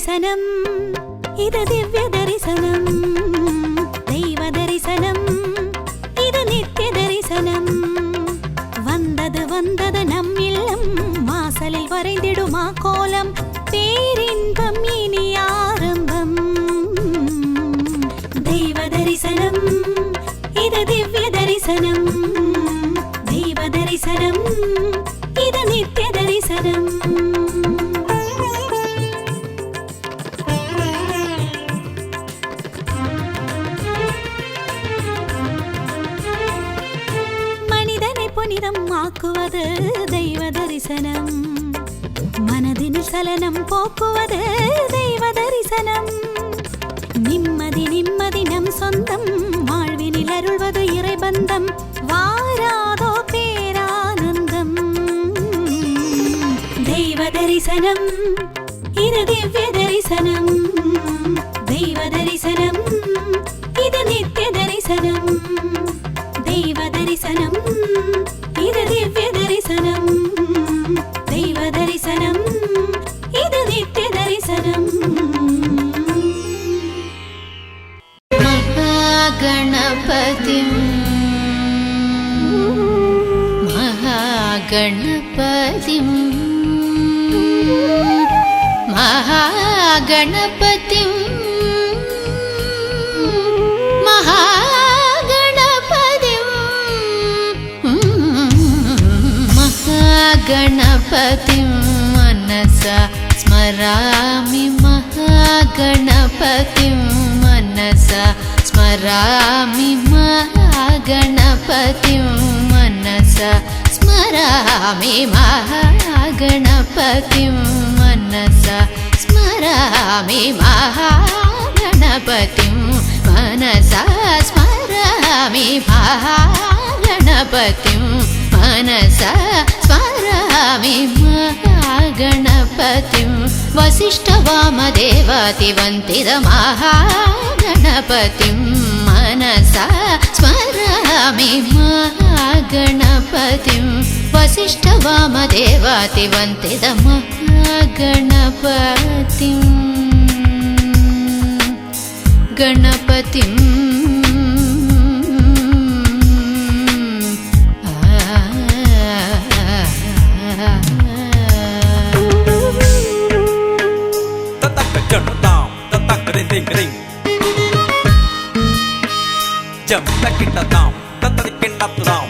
தரிசனம் இது திவ்ய தரிசனம் தெய்வ தரிசனம் இது நித்திய தரிசனம் வந்தது வந்தது நம் இல்லம் வாசலில் வரைந்திடுமா கோலம் பேரின்பம் இனி ஆரம்பம் தெய்வ தரிசனம் இது திவ்ய தரிசனம் தெய்வ தரிசனம் இது நித்திய தரிசனம் மனிதனை புனிதம் ஆக்குவது தெய்வ தரிசனம் மனதினில் சலனம் போக்குவது தெய்வ தரிசனம் நிம்மதி நிம்மதி நம் சொந்தம் வாழ்வினில் அருள்வது இறைபந்தம் வாராதோ பேரானந்தம் தெய்வ தரிசனம் இது திவ்ய தரிசனம் தெய்வ தரிசனம் இது நித்திய தரிசனம் தெய்வ தரிசனம் இது திவ்ய தரிசனம் தெய்வ தரிசனம் இது நித்திய தரிசனம் गणपतिं महागणपतिं महागणपतिं महागणपतिं महागणपतिं मनसा स्मरामि महागणपतिं मनसा स्मरामि महागणपतिं मनसा स्मरामि महागणपतिं मनसा स्मरामि महागणपतिं मनसा स्मरामि महागणपतिं मनसा स्मरामि महागणपतिं वसिष्ठवामदेवातिवन्दितमहागणपतिं मनसा स्मरामि महागणपतिं वसिष्ठवामदेवातिवन्दितमहागणपतिं गणपतिं jam tak kita tam tarik kita turam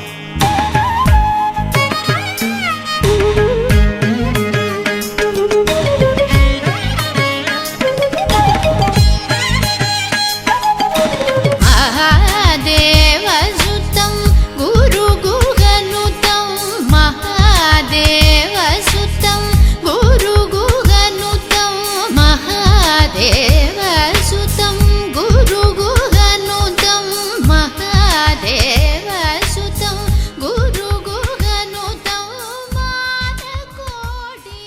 महादेवसुतं गुरुगुहनुतं महादेवसुतं गुरुगुहनुतं महादेवसुतं गुरुगुहनुतं महादेवसुतं गुरुगुहनुतं मानकोटि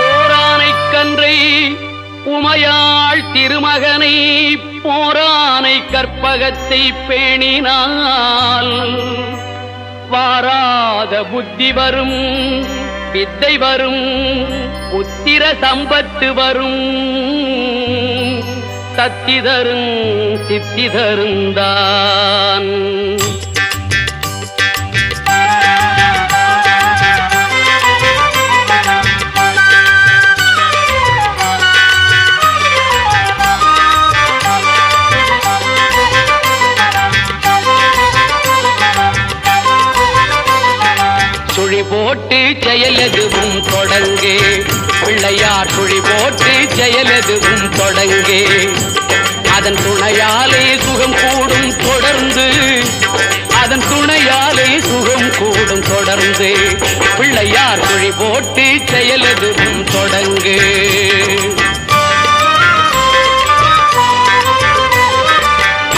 ஓரானைக்கன்றை Umaiyal திருமகனை போரானை கற்பகத்தை பேணினால் வாராத புத்தி வரும் வித்தை வரும் புத்திர சம்பத்து வரும் சக்தி தரும் சித்தி தருந்தான் சுழி போட்டு செயலெதுவும் தொடங்கு பிள்ளையார் சுழி போட்டு செயலெதுவும் தொடங்கு அதன் துணையாலே சுகம் கூடும் தொடர்ந்து அதன் துணையாலே சுகம் கூடும் தொடர்ந்து பிள்ளையார் சுழி போட்டு செயலெதுவும் தொடங்கு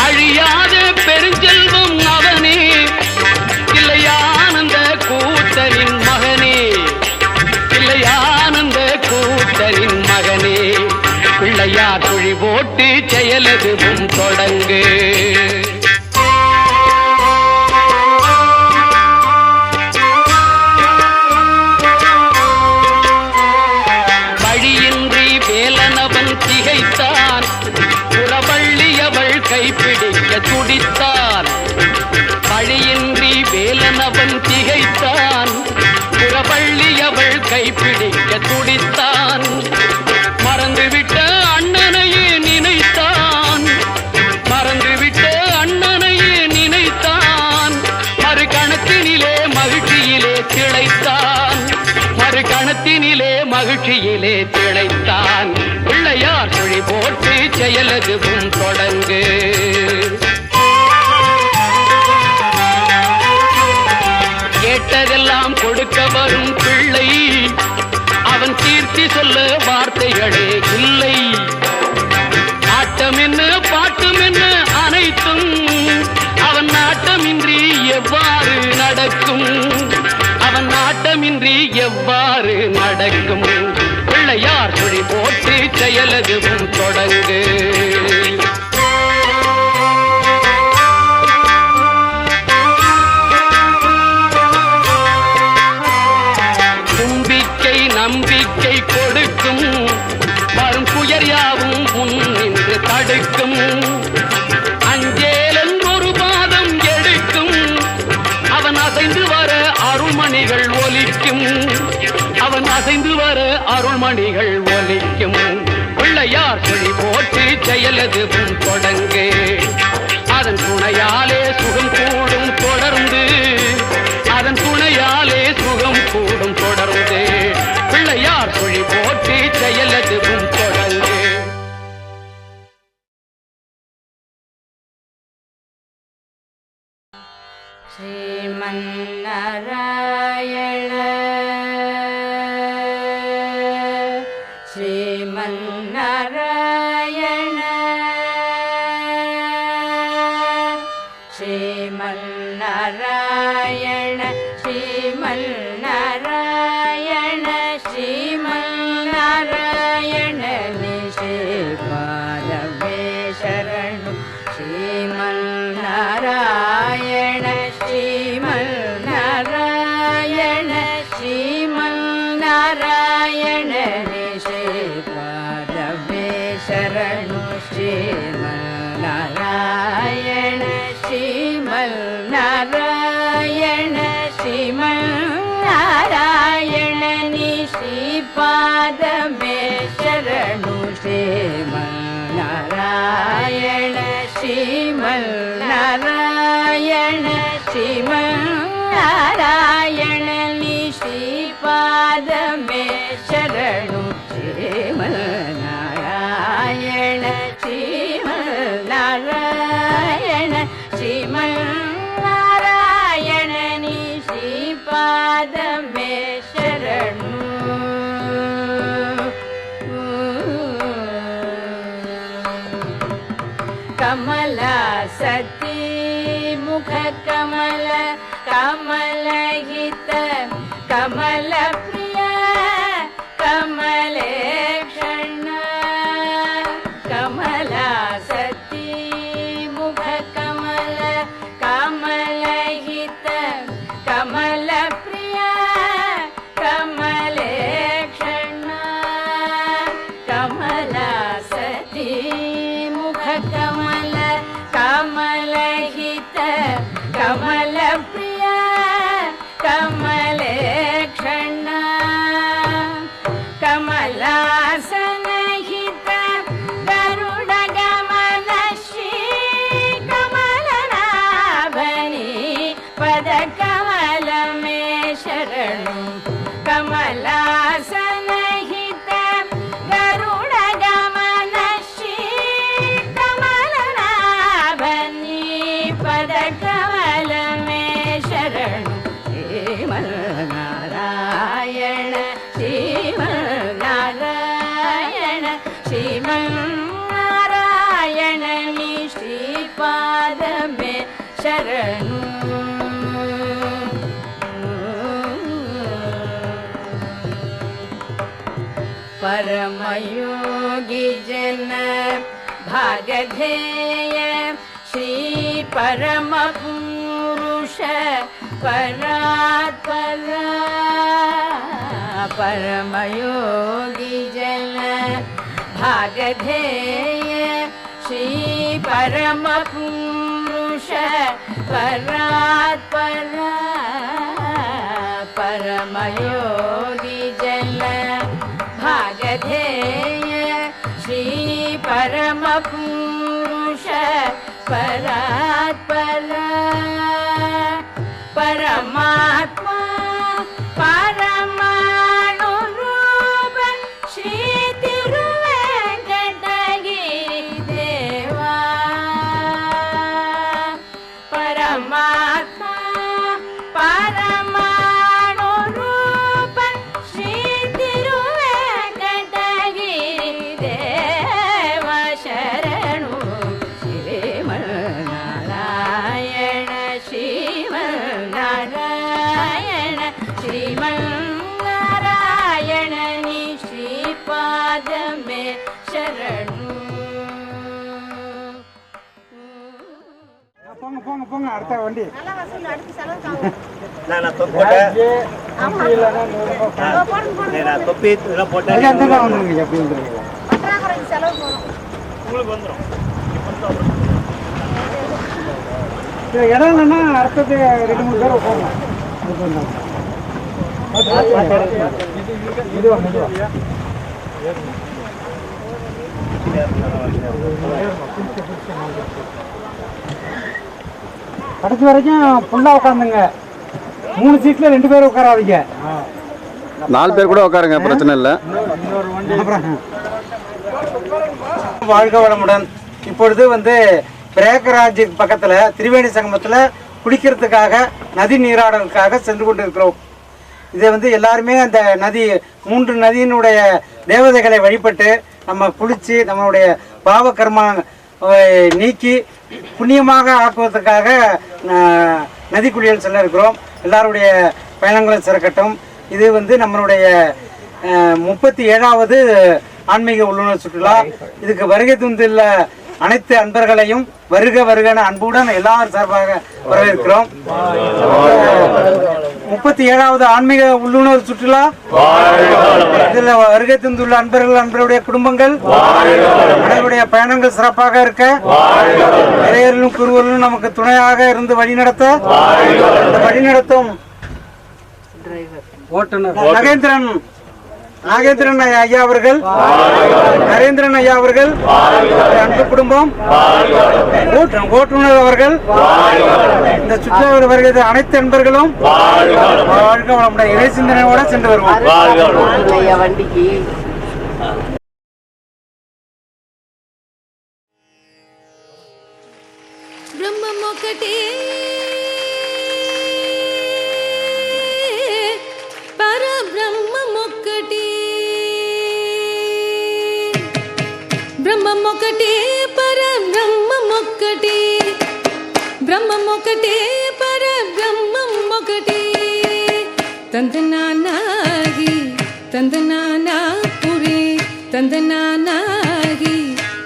அழியாத பெருஞ்செல்வம் அவனே இல்லையானந்த கூத்தனின் மகனே இல்லையானந்த கூத்தனின் மகனே பிள்ளையார் சுழி போட்டு செயலெதுவும் தொடங்கு திகைத்தான். புறவள்ளி அவள் கைப்பிடிக்க துடித்தான். வழியின்றி வேலனவன் திகைத்தான். புறவள்ளி அவள் கைப்பிடிக்க துடித்தான். மறந்துவிட்ட அண்ணனையே நினைத்தான். மறந்துவிட்ட அண்ணனையே நினைத்தான். மறுகணத்தினிலே மகிழ்ச்சியிலே திளைத்தான். மறுகணத்தினிலே மகிழ்ச்சியிலே திளைத்தான். பிள்ளையார் சுழி போட்டு செயலதுவும் தொடங்கு. கேட்டதெல்லாம் கொடுக்க வரும் பிள்ளை. அவன் கீர்த்தி சொல்ல வார்த்தைகளே இல்லை. ஆட்டம் என்ன பாட்டம் என்ன அனைத்தும் அவன் நாட்டமின்றி எவ்வாறு நடக்கும்? அவன் நாட்டமின்றி எவ்வாறு நடக்கும்? பிள்ளையார் சுழி போட்டு செயலதுவும் தொடங்கு. நம்பிக்கை கொடுக்கும். வரும் புயர் யாவும் உன் நின்று தடுக்கும். அஞ்சேலன் ஒரு பாதம் எடுக்கும். அவன் அசைந்து வர அருள்மணிகள் ஒலிக்கும். அவன் அசைந்து வர அருள்மணிகள் ஒலிக்கும். பிள்ளையார் சுழி போட்டு செயலதுவும் தொடங்கு. அதன் துணையாலே சுகம் கூடும் தொடர்ந்து. அதன் துணையாலே சுகம் கூடும் தொடர்ந்து. பிள்ளையார் சுழி போட்டு செயலதுவும் தொடங்கு. ஸ்ரீமன்னாராயண ஸ்ரீமன்னாராயண ஸ்ரீமன்னாராயண ஸ்ரீமன்னாராயண ஸ்ரீமன்னாராயண நிஷேபாரவே சரணு. ஸ்ரீமன்னாராயண ஸ்ரீமன்னாராயண ஸ்ரீமன்னாராயண நிஷேபாரவே சரணு. ஸ்ரீமன்னாராயண ஸ்ரீமன்னாராயண ஸ்ரீமன்னாராயண நிஷிபாதமே சரணு. ஸ்ரீமன்னாராயண ஸ்ரீமன்னாராயண ஸ்ரீமன்னாராயண நிஷிபாதமே சரணு. ஸ்ரீமன்னாராயண ஸ்ரீமன்னாராயண ஸ்ரீமன்னாராயண நிஷிபாதமே சரணு. கமலா சதி முக கமல கமலஹித கமல பிரிய கமலேஷண. கமலா சதி முக கமல கமலஹித கமல பிரிய கமலேஷண. கமலா சதி முக கமல கமலஹித கமல பிரிய கமலேஷண. கமலாசனஹித கருட கமல ஸ்ரீ கமலநாபனி பத கமலமே சரணு. கமலாசனஹித கருட கமல ஸ்ரீ கமலநாபனி பத கமலமே சரணு. ஸ்ரீமன்னாராயண ஸ்ரீமன்னாராயண ஸ்ரீமன்னாராயண நிஷிபாதமே சரணு. परमयोगी जन भागधेय श्री परम पुरुष परात्परा। परमयोगी जन भागधेय श्री परम पुरुष परात्परा परमयोगी जन भागधेय श्री परम पुरुष परात्परा परमात्मा परमाणु रूप श्री तिरुवेंकटगिरि देवा परमात्मा परमाणु रूप श्री तिरुवेंकटगिरि देवा शरणु श्रीमन्नारायण श्रीमन्नारायण श्रीमन्नारायण नि श्रीपाद में शरणु போங்க போங்க போங்க அடுத்த வண்டி நான் தொப்பி தொப்பி இதெல்லாம் போட்டேன் வந்துருங்க எப்படி வந்துருங்க உங்களுக்கு வந்துடும் இடம் இல்லைன்னா அடுத்தது 2-3 பேர் போகலாம் இதுவா கடைசி வரைக்கும் ஃபுல்லாக உட்காந்துங்க 3 சீட்டில் 2 பேர் உட்காராதீங்க 4 பேர் கூட உட்காருங்க, பிரச்சனை இல்லை. வாழ்க வளமுடன். இப்பொழுது பிரேக்கராஜ் பக்கத்தில் திரிவேணி சங்கமத்தில் குடிக்கிறதுக்காக நதி நீராடலுக்காக சென்று கொண்டிருக்கிறோம். இதை எல்லாருமே அந்த நதி 3 நதியினுடைய தேவதைகளை வழிபட்டு நம்ம குளித்து நம்மளுடைய பாவ கர்மா நீக்கி புண்ணியமாக ஆக்குவதற்காக நதி குளியல் செல்ல இருக்கிறோம். எல்லாருடைய பயணங்களும் சிறக்கட்டும். இது நம்மளுடைய 37வது ஆன்மீக உள்ளுணர் சுற்றுலா. இதுக்கு வருகை தந்துள்ள அனைத்து அன்பர்களையும் வருக வருகன அன்புடன் எல்லாரும் சார்பாக வரவேற்கிறோம். 37வது ஆன்மீக உள்ளுணர் சுற்றுலா. இதில் வருகை தந்துள்ள அன்பர்கள், அன்பருடைய குடும்பங்கள், அனைவருடைய பயணங்கள் சிறப்பாக இருக்க, இளையர்களும் குருவர்களும் நமக்கு துணையாக இருந்து வழிநடத்த, வழிநடத்தும் ஓட்டுநர் நாகேந்திரன் ஐயா அவர்கள், நரேந்திரன் ஐயா அவர்கள், அன்பு குடும்பம், ஓட்டுநர் அவர்கள், இந்த சுற்றுலா வருகிற அனைத்து அன்பர்களும் வாழ்க வளமுடன் இறை சிந்தனையோட சென்று வருவோம். வண்டிக்கு బ్రహ్మమొకటే పరబ్రహ్మమొకటే బ్రహ్మమొకటే పరబ్రహ్మమొకటే బ్రహ్మమొకటే పరబ్రహ్మమొకటే తందనానాగి తందనానాపురి తందనానాగి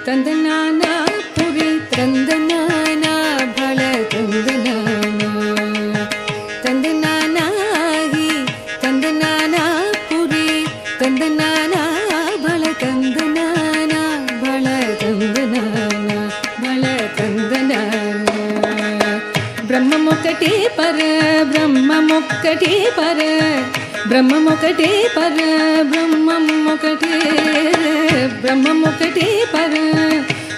తందనానాపురి తందనానా భళ తందనానా తందనానాగి తందనానాపురి తందనానా భళ తందనానా భళ తందనానా భళ తందనానా బ్రహ్మమొకటే పర బ్రహ్మమొకటే పర బ్రహ్మమొకటే పర బ్రహ్మమొకటే బ్రహ్మమొకటే పర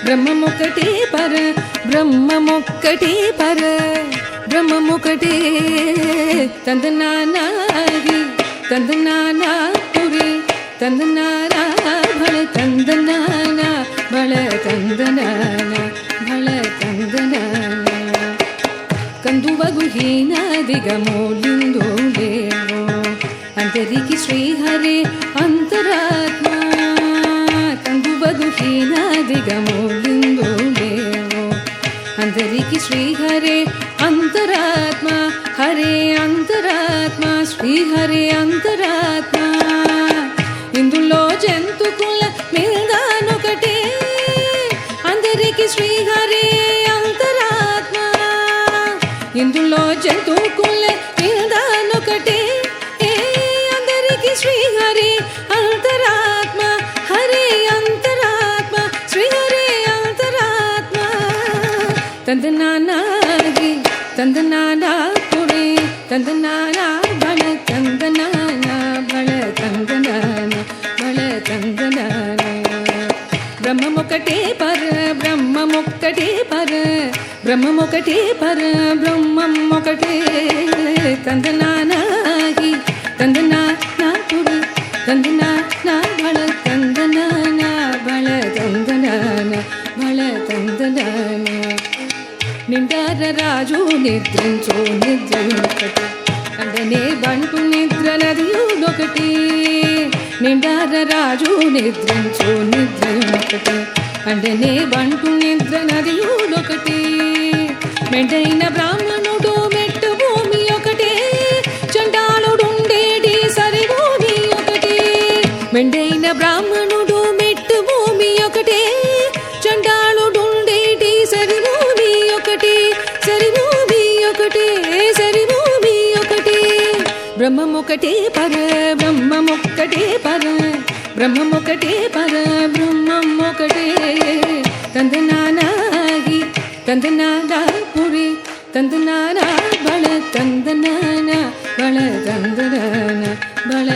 బ్రహ్మమొకటే పర బ్రహ్మమొకటే పర బ్రహ్మమొకటే తందనానాగి తందనానాపురి తందనానా భళ తందనానా భళ తందనానా భళ తందనానా కందువగు హీనాదిగమోలిందో లేవో అంతరికి శ్రీహరే అంతరాత్మ కందువగు హీనాదిగమోలిందో లేవో అంతరికి శ్రీహరే అంతరాత్మ హరే అంతరాత్మ శ్రీహరే అంతరాత్మ ఇందులో జంతుకుల మిల్దానొకటే అందరికి శ్రీహరే అంతరాత్మ ఇందులో జంతుకుల మిల్దానొకటే అందరికి శ్రీహరి అంతరాత్మ హరే అంతరాత్మ தந்தனானாகி தந்தனானா புரி தந்தனானா பல தந்தனானா பல தந்தனானா பல தந்தனானா బ్రహ్మమొకటే పర బ్రహ్మమొక్కటే పర బ్రహ్మమొకటే పర బ్రహ్మమొకటే తందనానాగి తందనానా పురి తందనానా బళ తందనానా బళ తందనానా బళ తందనానా నిండార రాజు నిద్రించో నిద్రయునొకటి అండనే బంటు నిద్ర నదియునొకటి నిండార రాజు నిద్రించు నిద్రయునొకటి అండనే బంటు నిద్ర నదియునొకటి మెండైన బ్రాహ్మణుడు మెట్టు భూమి ఒకటే చండాలుడుండేటి సరి భూమి ఒకటి మెండైన బ్రాహ్మణుడు మెట్టు భూమి ఒకటే చండాలుడుండేటి సరి భూమి ఒకటి సరి భూమి ఒకటే సరి భూమి ఒకటి బ్రహ్మమొకటే పర బ్రహ్మమొక్కటే పర బ్రహ్మమొకటే పర బ్రహ్మమొకటే తందనానాగి తందనానా పురి తందనానా బళ తందనానా బళ తందనానా బళ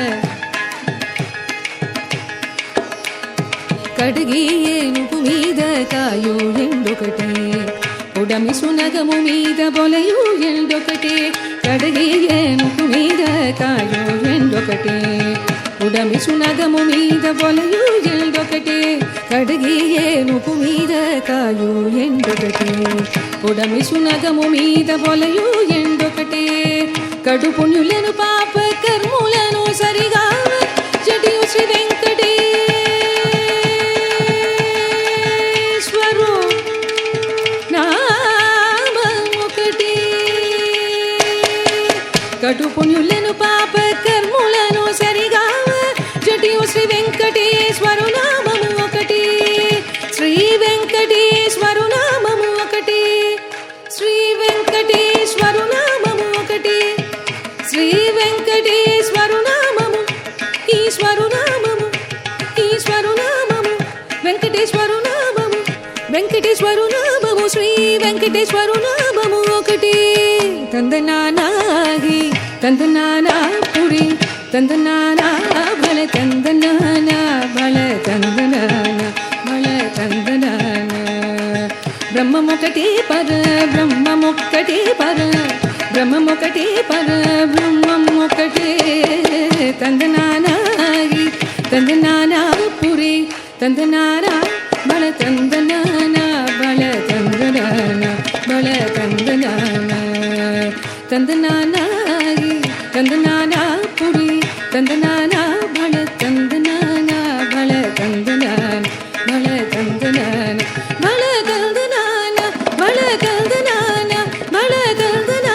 కడిగి ఏనుగు మీద కాయు ఎండొకటి ఉడమి సునగము మీద బొలయు ఎండొకటి కడిగి ఏనుగు మీద కాయు ఎండొకటి ఉడమి సునగము మీద బొలయు ఎండొకటి కడిగి ఏనుగు మీద కాయు ఎండొకటి ఉడమి సునగము మీద బొలయు ఎండొకటి కడు పుణ్యులను పాప కర్ములను సరిగా జడియు శ్రీ వెంకటేశ్వరు నామొకటి కడు పుణ్యులను పాప కర్ములను సరిగా జటియు శ్రీ వెంకటేశ్వరు నామము ఒకటి శ్రీ వెంకటేశ్వరు నామము ఒకటి శ్రీ వెంకటేశ్వరు నామము ఒకటి శ్రీ వెంకటేశ్వరు నామము ఈశ్వరు నామము ఈశ్వరు నామము వెంకటేశ్వరు నామము వెంకటేశ్వరు నామము శ్రీ వెంకటేశ్వరు నామము ఒకటి తందనానాగి తందనానా పురి తందనానా బల తందనానా బల తందనానా బల తందనానా బ్రహ్మమొకటే పర బ్రహ్మమొక్కటే పర బ్రహ్మమొకటే పర బ్రహ్మమొకటే తందనానాగి తందనానా పురి తందనానా బల తందనానా బల తందనానా బల తందనానా తందనానాగి తందనానా పురి తందనానా బల తందనానా బల తందనానా బల తందనానా బల తందనానా బల తందనానా బల తందనానా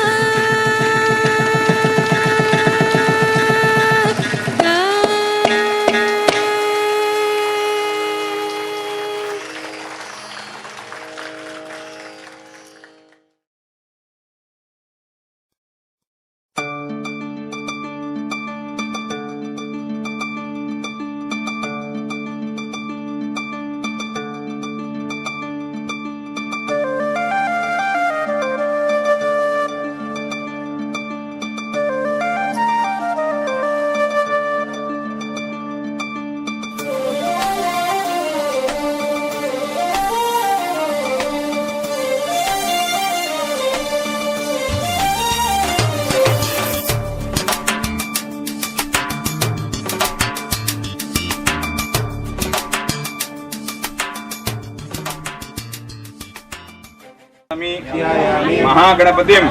மகாகணபதிம்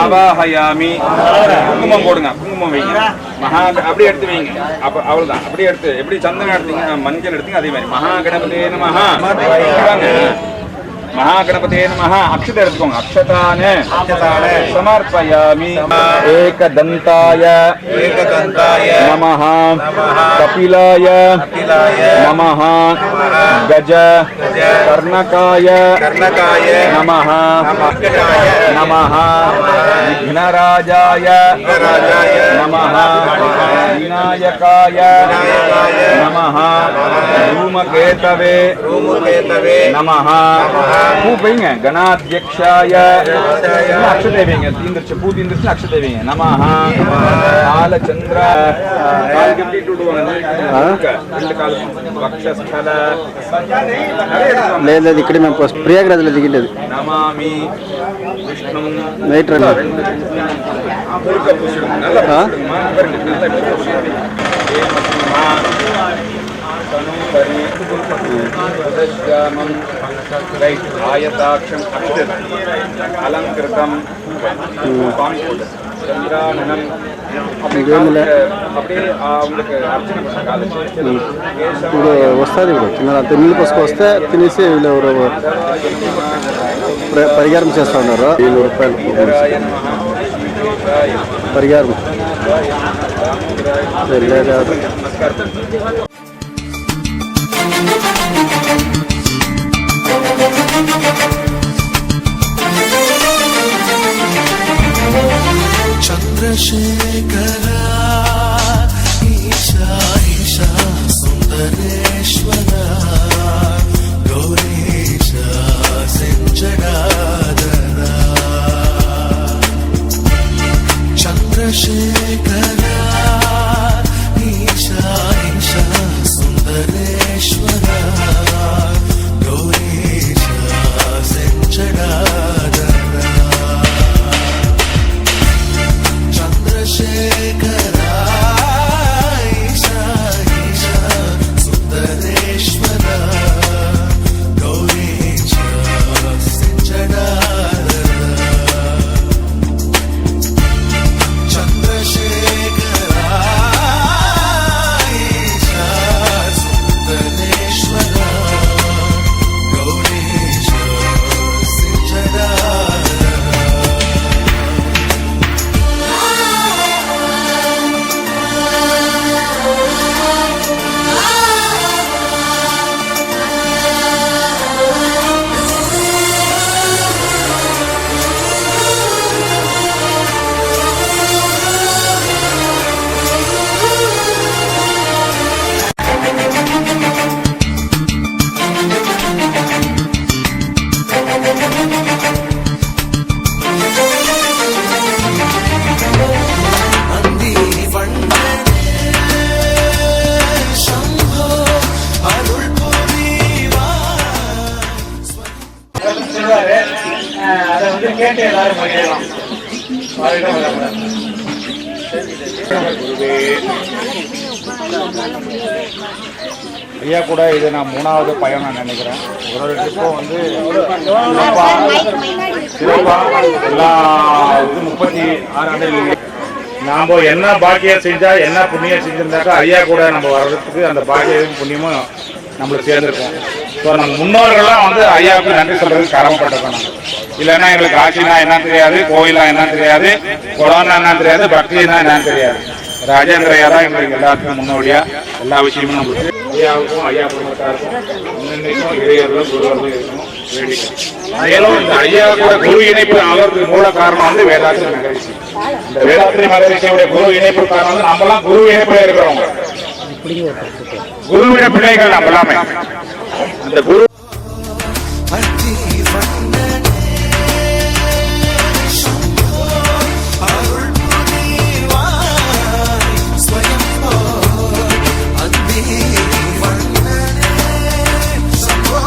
ஆவாஹயாமி. குங்குமம் போடுங்க, குங்குமம் வைங்க. அப்படியே எடுத்து வைங்க. அப்ப அவ்வளவுதான். அப்படியே எடுத்து எப்படி சந்தனம் எடுத்தீங்க, மஞ்சள் எடுத்தீங்க, அதே மாதிரி மகாகணபதியே நமஹ. महागणपते नमः. अक्षते எடுத்துக்கோங்க. अक्षताने समर्पयामि. एकदन्ताय नमः. कपिलाय नमः. गज कर्णकाय नमः. नमः. विघ्नराजाय नमः. विनायकाय नमः. धूमकेतवे नमः. பூ வைங்க. கணாத்யக்ஷாய அக்ஷதை வைங்க. தீந்துருச்சு, பூ தீந்துருச்சு, அக்ஷதை வைங்க. நமஹ காலச்சந்திர காலுக்கு எப்படி விடுவாங்க? ரெண்டு கால் வக்ஷஸ்தல లేదు ఇక్కడ మేము ప్రయాగరాజ్లో దిగిండేది. நமாமி விஷ்ணு నైట్ రన్ ஆயதாட்சம் அலங்கிருத்தம் சந்திரானனம் அப்படியே அவங்களுக்கு அர்ச்சனை பண்ண காலேஜ் ఇప్పుడు వస్తుంది ఇప్పుడు చిన్న అంత నీళ్ళు పోసుకు వస్తే తినేసి వీళ్ళు ఎవరు పరిహారం చేస్తూ ఉన్నారు. 700 రూపాయలు పరిహారం చంద్రశేఖరా ఈశా ఈశా సుందరేశ్వరా గౌరీశా సెంచడాదరా చంద్రశేఖరా ఈశా ఈశా సుందరేశ్వరా గౌరీశా సెంచడాదరా చంద్రశేఖరా ఈశా ఈశా సుందరేశ్వరా గౌరీశా సెంచడాదరా చంద్రశేఖరా ఈశా సుందరేశ్వరా గౌరీశా సెంచడాదరా నంది వన్ననే శంభో అరుள் புரிவாய் அதை வந்து கேட்டு எல்லாரும் பண்ணிடலாம். ஐயா கூட இது நான் 3வது பயணம் நினைக்கிறேன். ஒரு ட்ரிப்பும் வந்து எல்லா இது 36 ஆண்டுகள் நாம் என்ன பாக்கியம் செஞ்சா என்ன புண்ணியம் செஞ்சிருந்தாக்கா ஐயா கூட நம்ம வர்றதுக்கு அந்த பாக்கியம் புண்ணியமும் நம்மளுக்கு சேர்ந்துருக்கோம். ஸோ நம்ம முன்னோர்கள்லாம் வந்து ஐயாவுக்கு நன்றி சொல்றதுக்கு கடமைப்பட்டிருக்கோம். நம்ம இல்லைன்னா எங்களுக்கு ஆட்சினா என்ன தெரியாது, கோயிலா என்ன தெரியாது, குளம்னா என்ன தெரியாது, பக்தினா என்னன்னு தெரியாது. ராஜேந்திர ஐயா தான் எங்களுக்கு எல்லாருக்கும் முன்னோடியா எல்லா விஷயமும் நம்மளுக்கு ஐயாவுக்கும் ஐயா குடும்பத்தாருக்கும் இன்னைக்கும் இளையர்களும் குருவர்களும் இருக்கணும் வேண்டிக்கும். மேலும் இந்த ஐயாவோட குரு இணைப்பு அவருக்கு மூல காரணம் வந்து வேதாத்திரி மகரிஷி. இந்த வேதாத்திரி மகரிஷியோட குரு இணைப்பு காரணம் வந்து நம்மலாம் குரு இணைப்புல இருக்கிறவங்க, குருவிட பிள்ளைகள் நம்ம எல்லாமே. அந்த குரு அத்தி வண்ணனே சம்போ அருள் புரிவாய் ஸ்வயம்போ அத்தி வண்ணனே சம்போ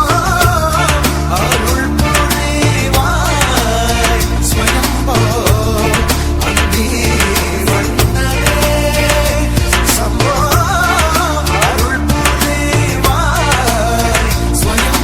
அருள் புரிவாய் ஸ்வயம்போ அத்தி வண்ணனே சம்போ அருள் புரிவாய் ஸ்வயம்போ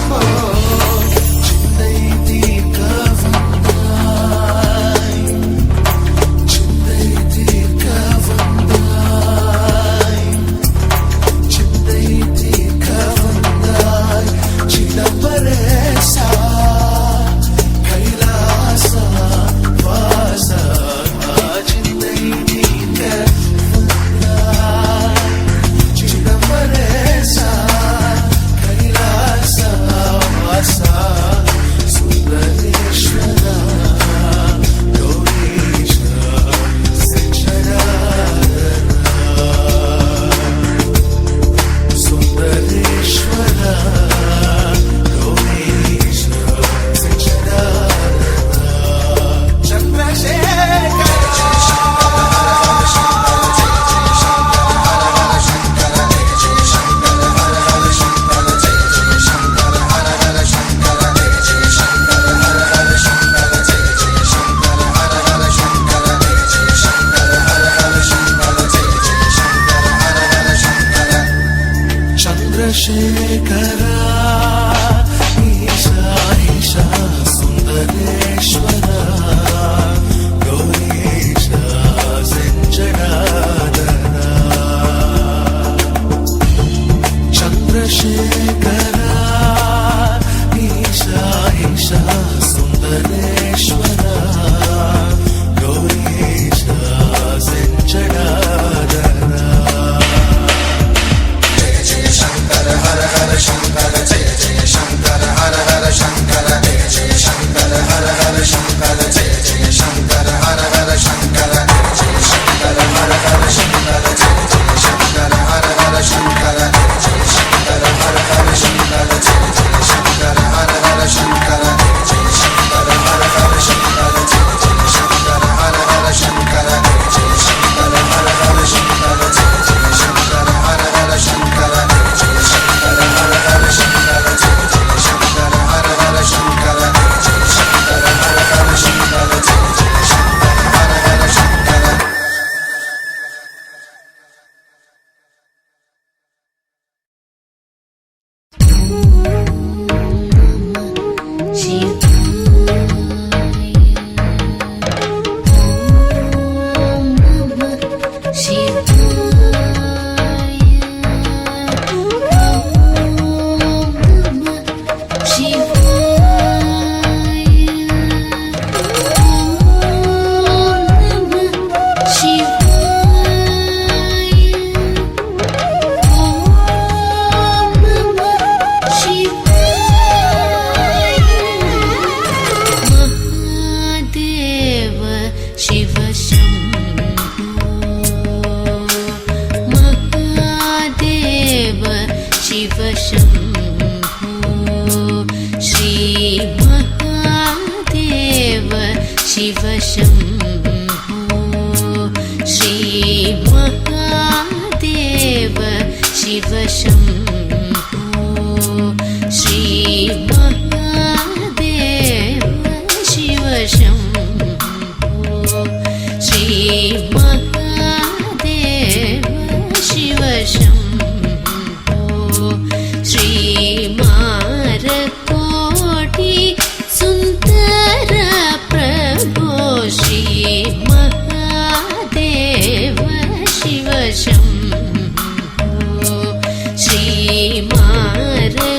श्री मारकोटि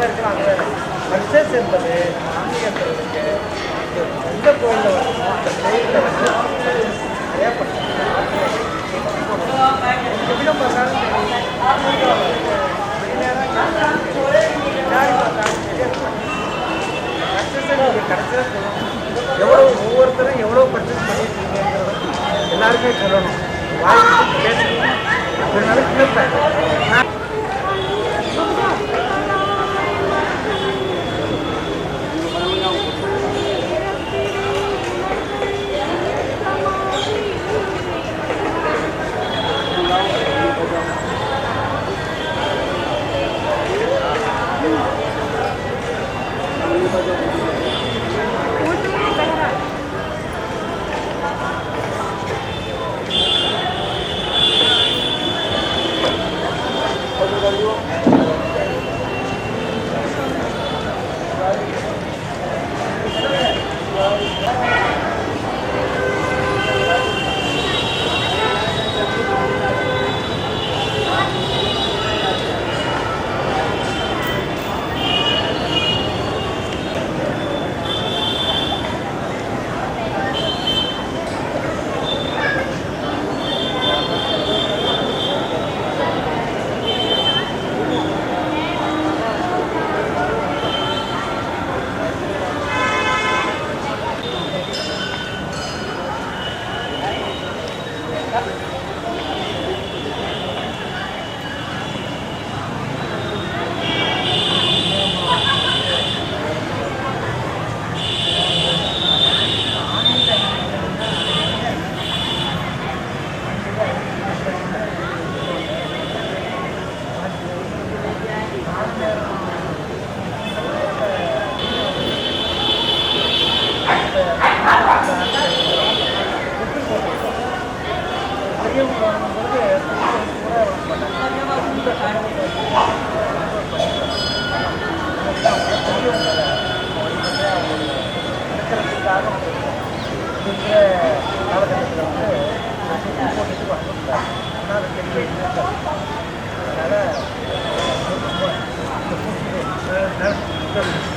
மாதிரி இருக்குன்னா அது வேறு. பர்ச்சேஸ் என்பது ஆன்மீகத்திற்கு எந்த கோயிலில் வந்து அந்த கோயிலில் வந்து ஏற்படுத்தும் எவ்விடம் பார்த்தாலும் எவ்வளோ ஒவ்வொருத்தரும் எவ்வளோ பர்ச்சேஸ் பண்ணியிருக்கீங்கிறத எல்லாருமே சொல்லணும். வாய்ப்பு பேசணும். அதனால கேட்பேன்.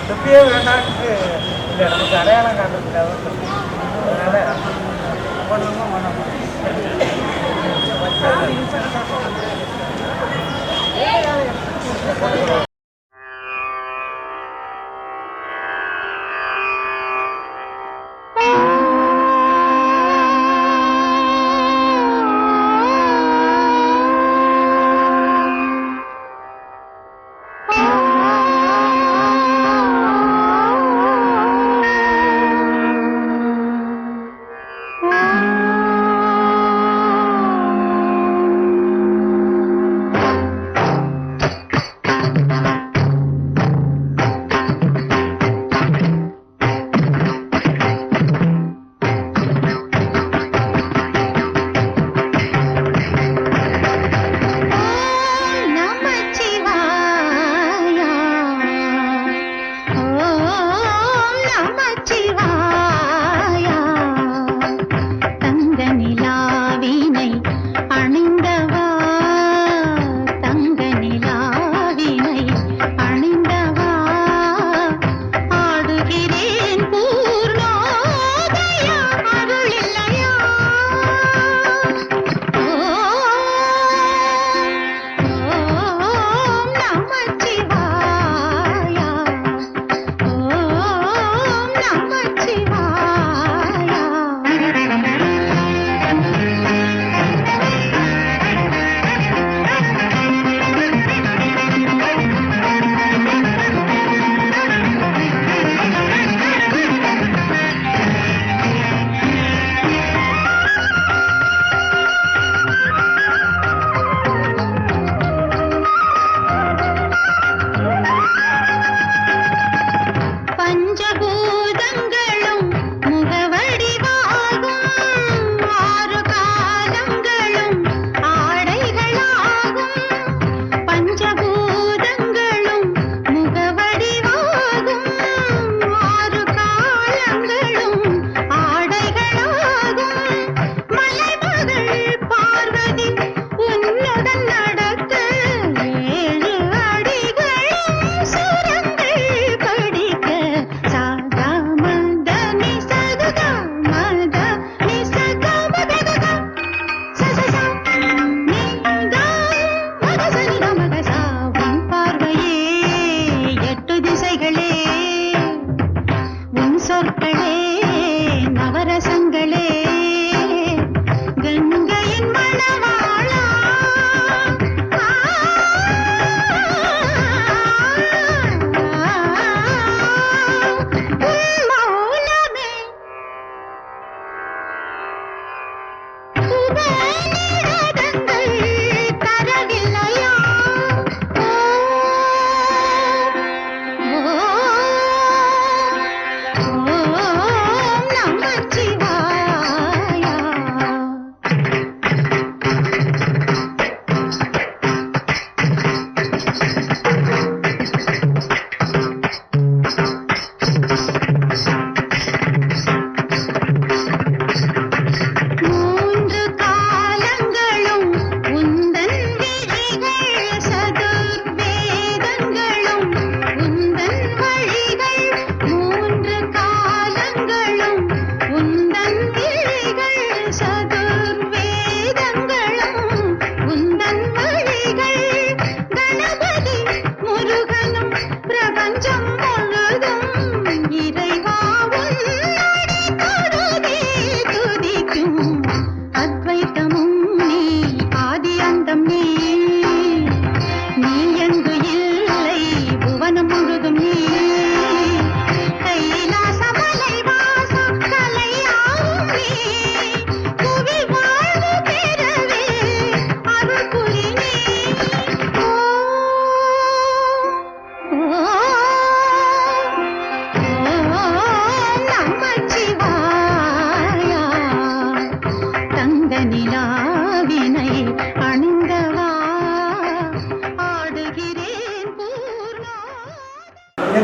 தொப்பியே வேண்டாம்னு இல்லை, நமக்கு அடையாளம் காட்டுறதுக்காக அதனால் பண்ணணும் பண்ணணும்.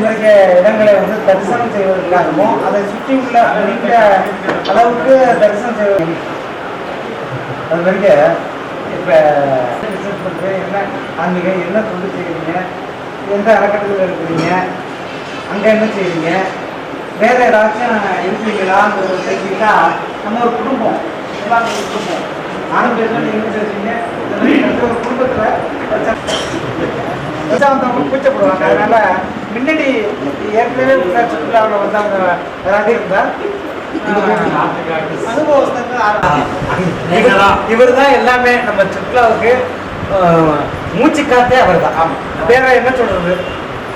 மாதிரிக்க இடங்களை வந்து தரிசனம் செய்வதற்காகவும் அதை சுற்றி உள்ள முடிந்த அளவுக்கு தரிசனம் செய்வது. அது மாதிரிக்க இப்போ ரிசர்ச் பண்ணுறது என்ன ஆன்மீகம், என்ன தொண்டு செய்கிறீங்க, எந்த அறக்கட்டளையில் இருக்கிறீங்க, அங்கே என்ன செய்வீங்க, வேற ஏதாச்சும் இருக்கிறீங்களான்னு கேட்டீங்கன்னா நம்ம ஒரு குடும்பம், எல்லாரும் ஒரு குடும்பம், நானும் பேசுவேன், நீங்களும் பேசுவீங்க. ஒரு குடும்பத்தில் வந்தவங்க கூச்சப்படுவாங்க. அதனால முன்னாடி ஏற்கனவே உள்ள சுற்றுலாவில் வந்தவங்க ஏதாவது இருந்தா இவர் தான் எல்லாமே நம்ம சுற்றுலாவுக்கு மூச்சு காத்தே அவர் தான். வேற என்ன சொல்றது,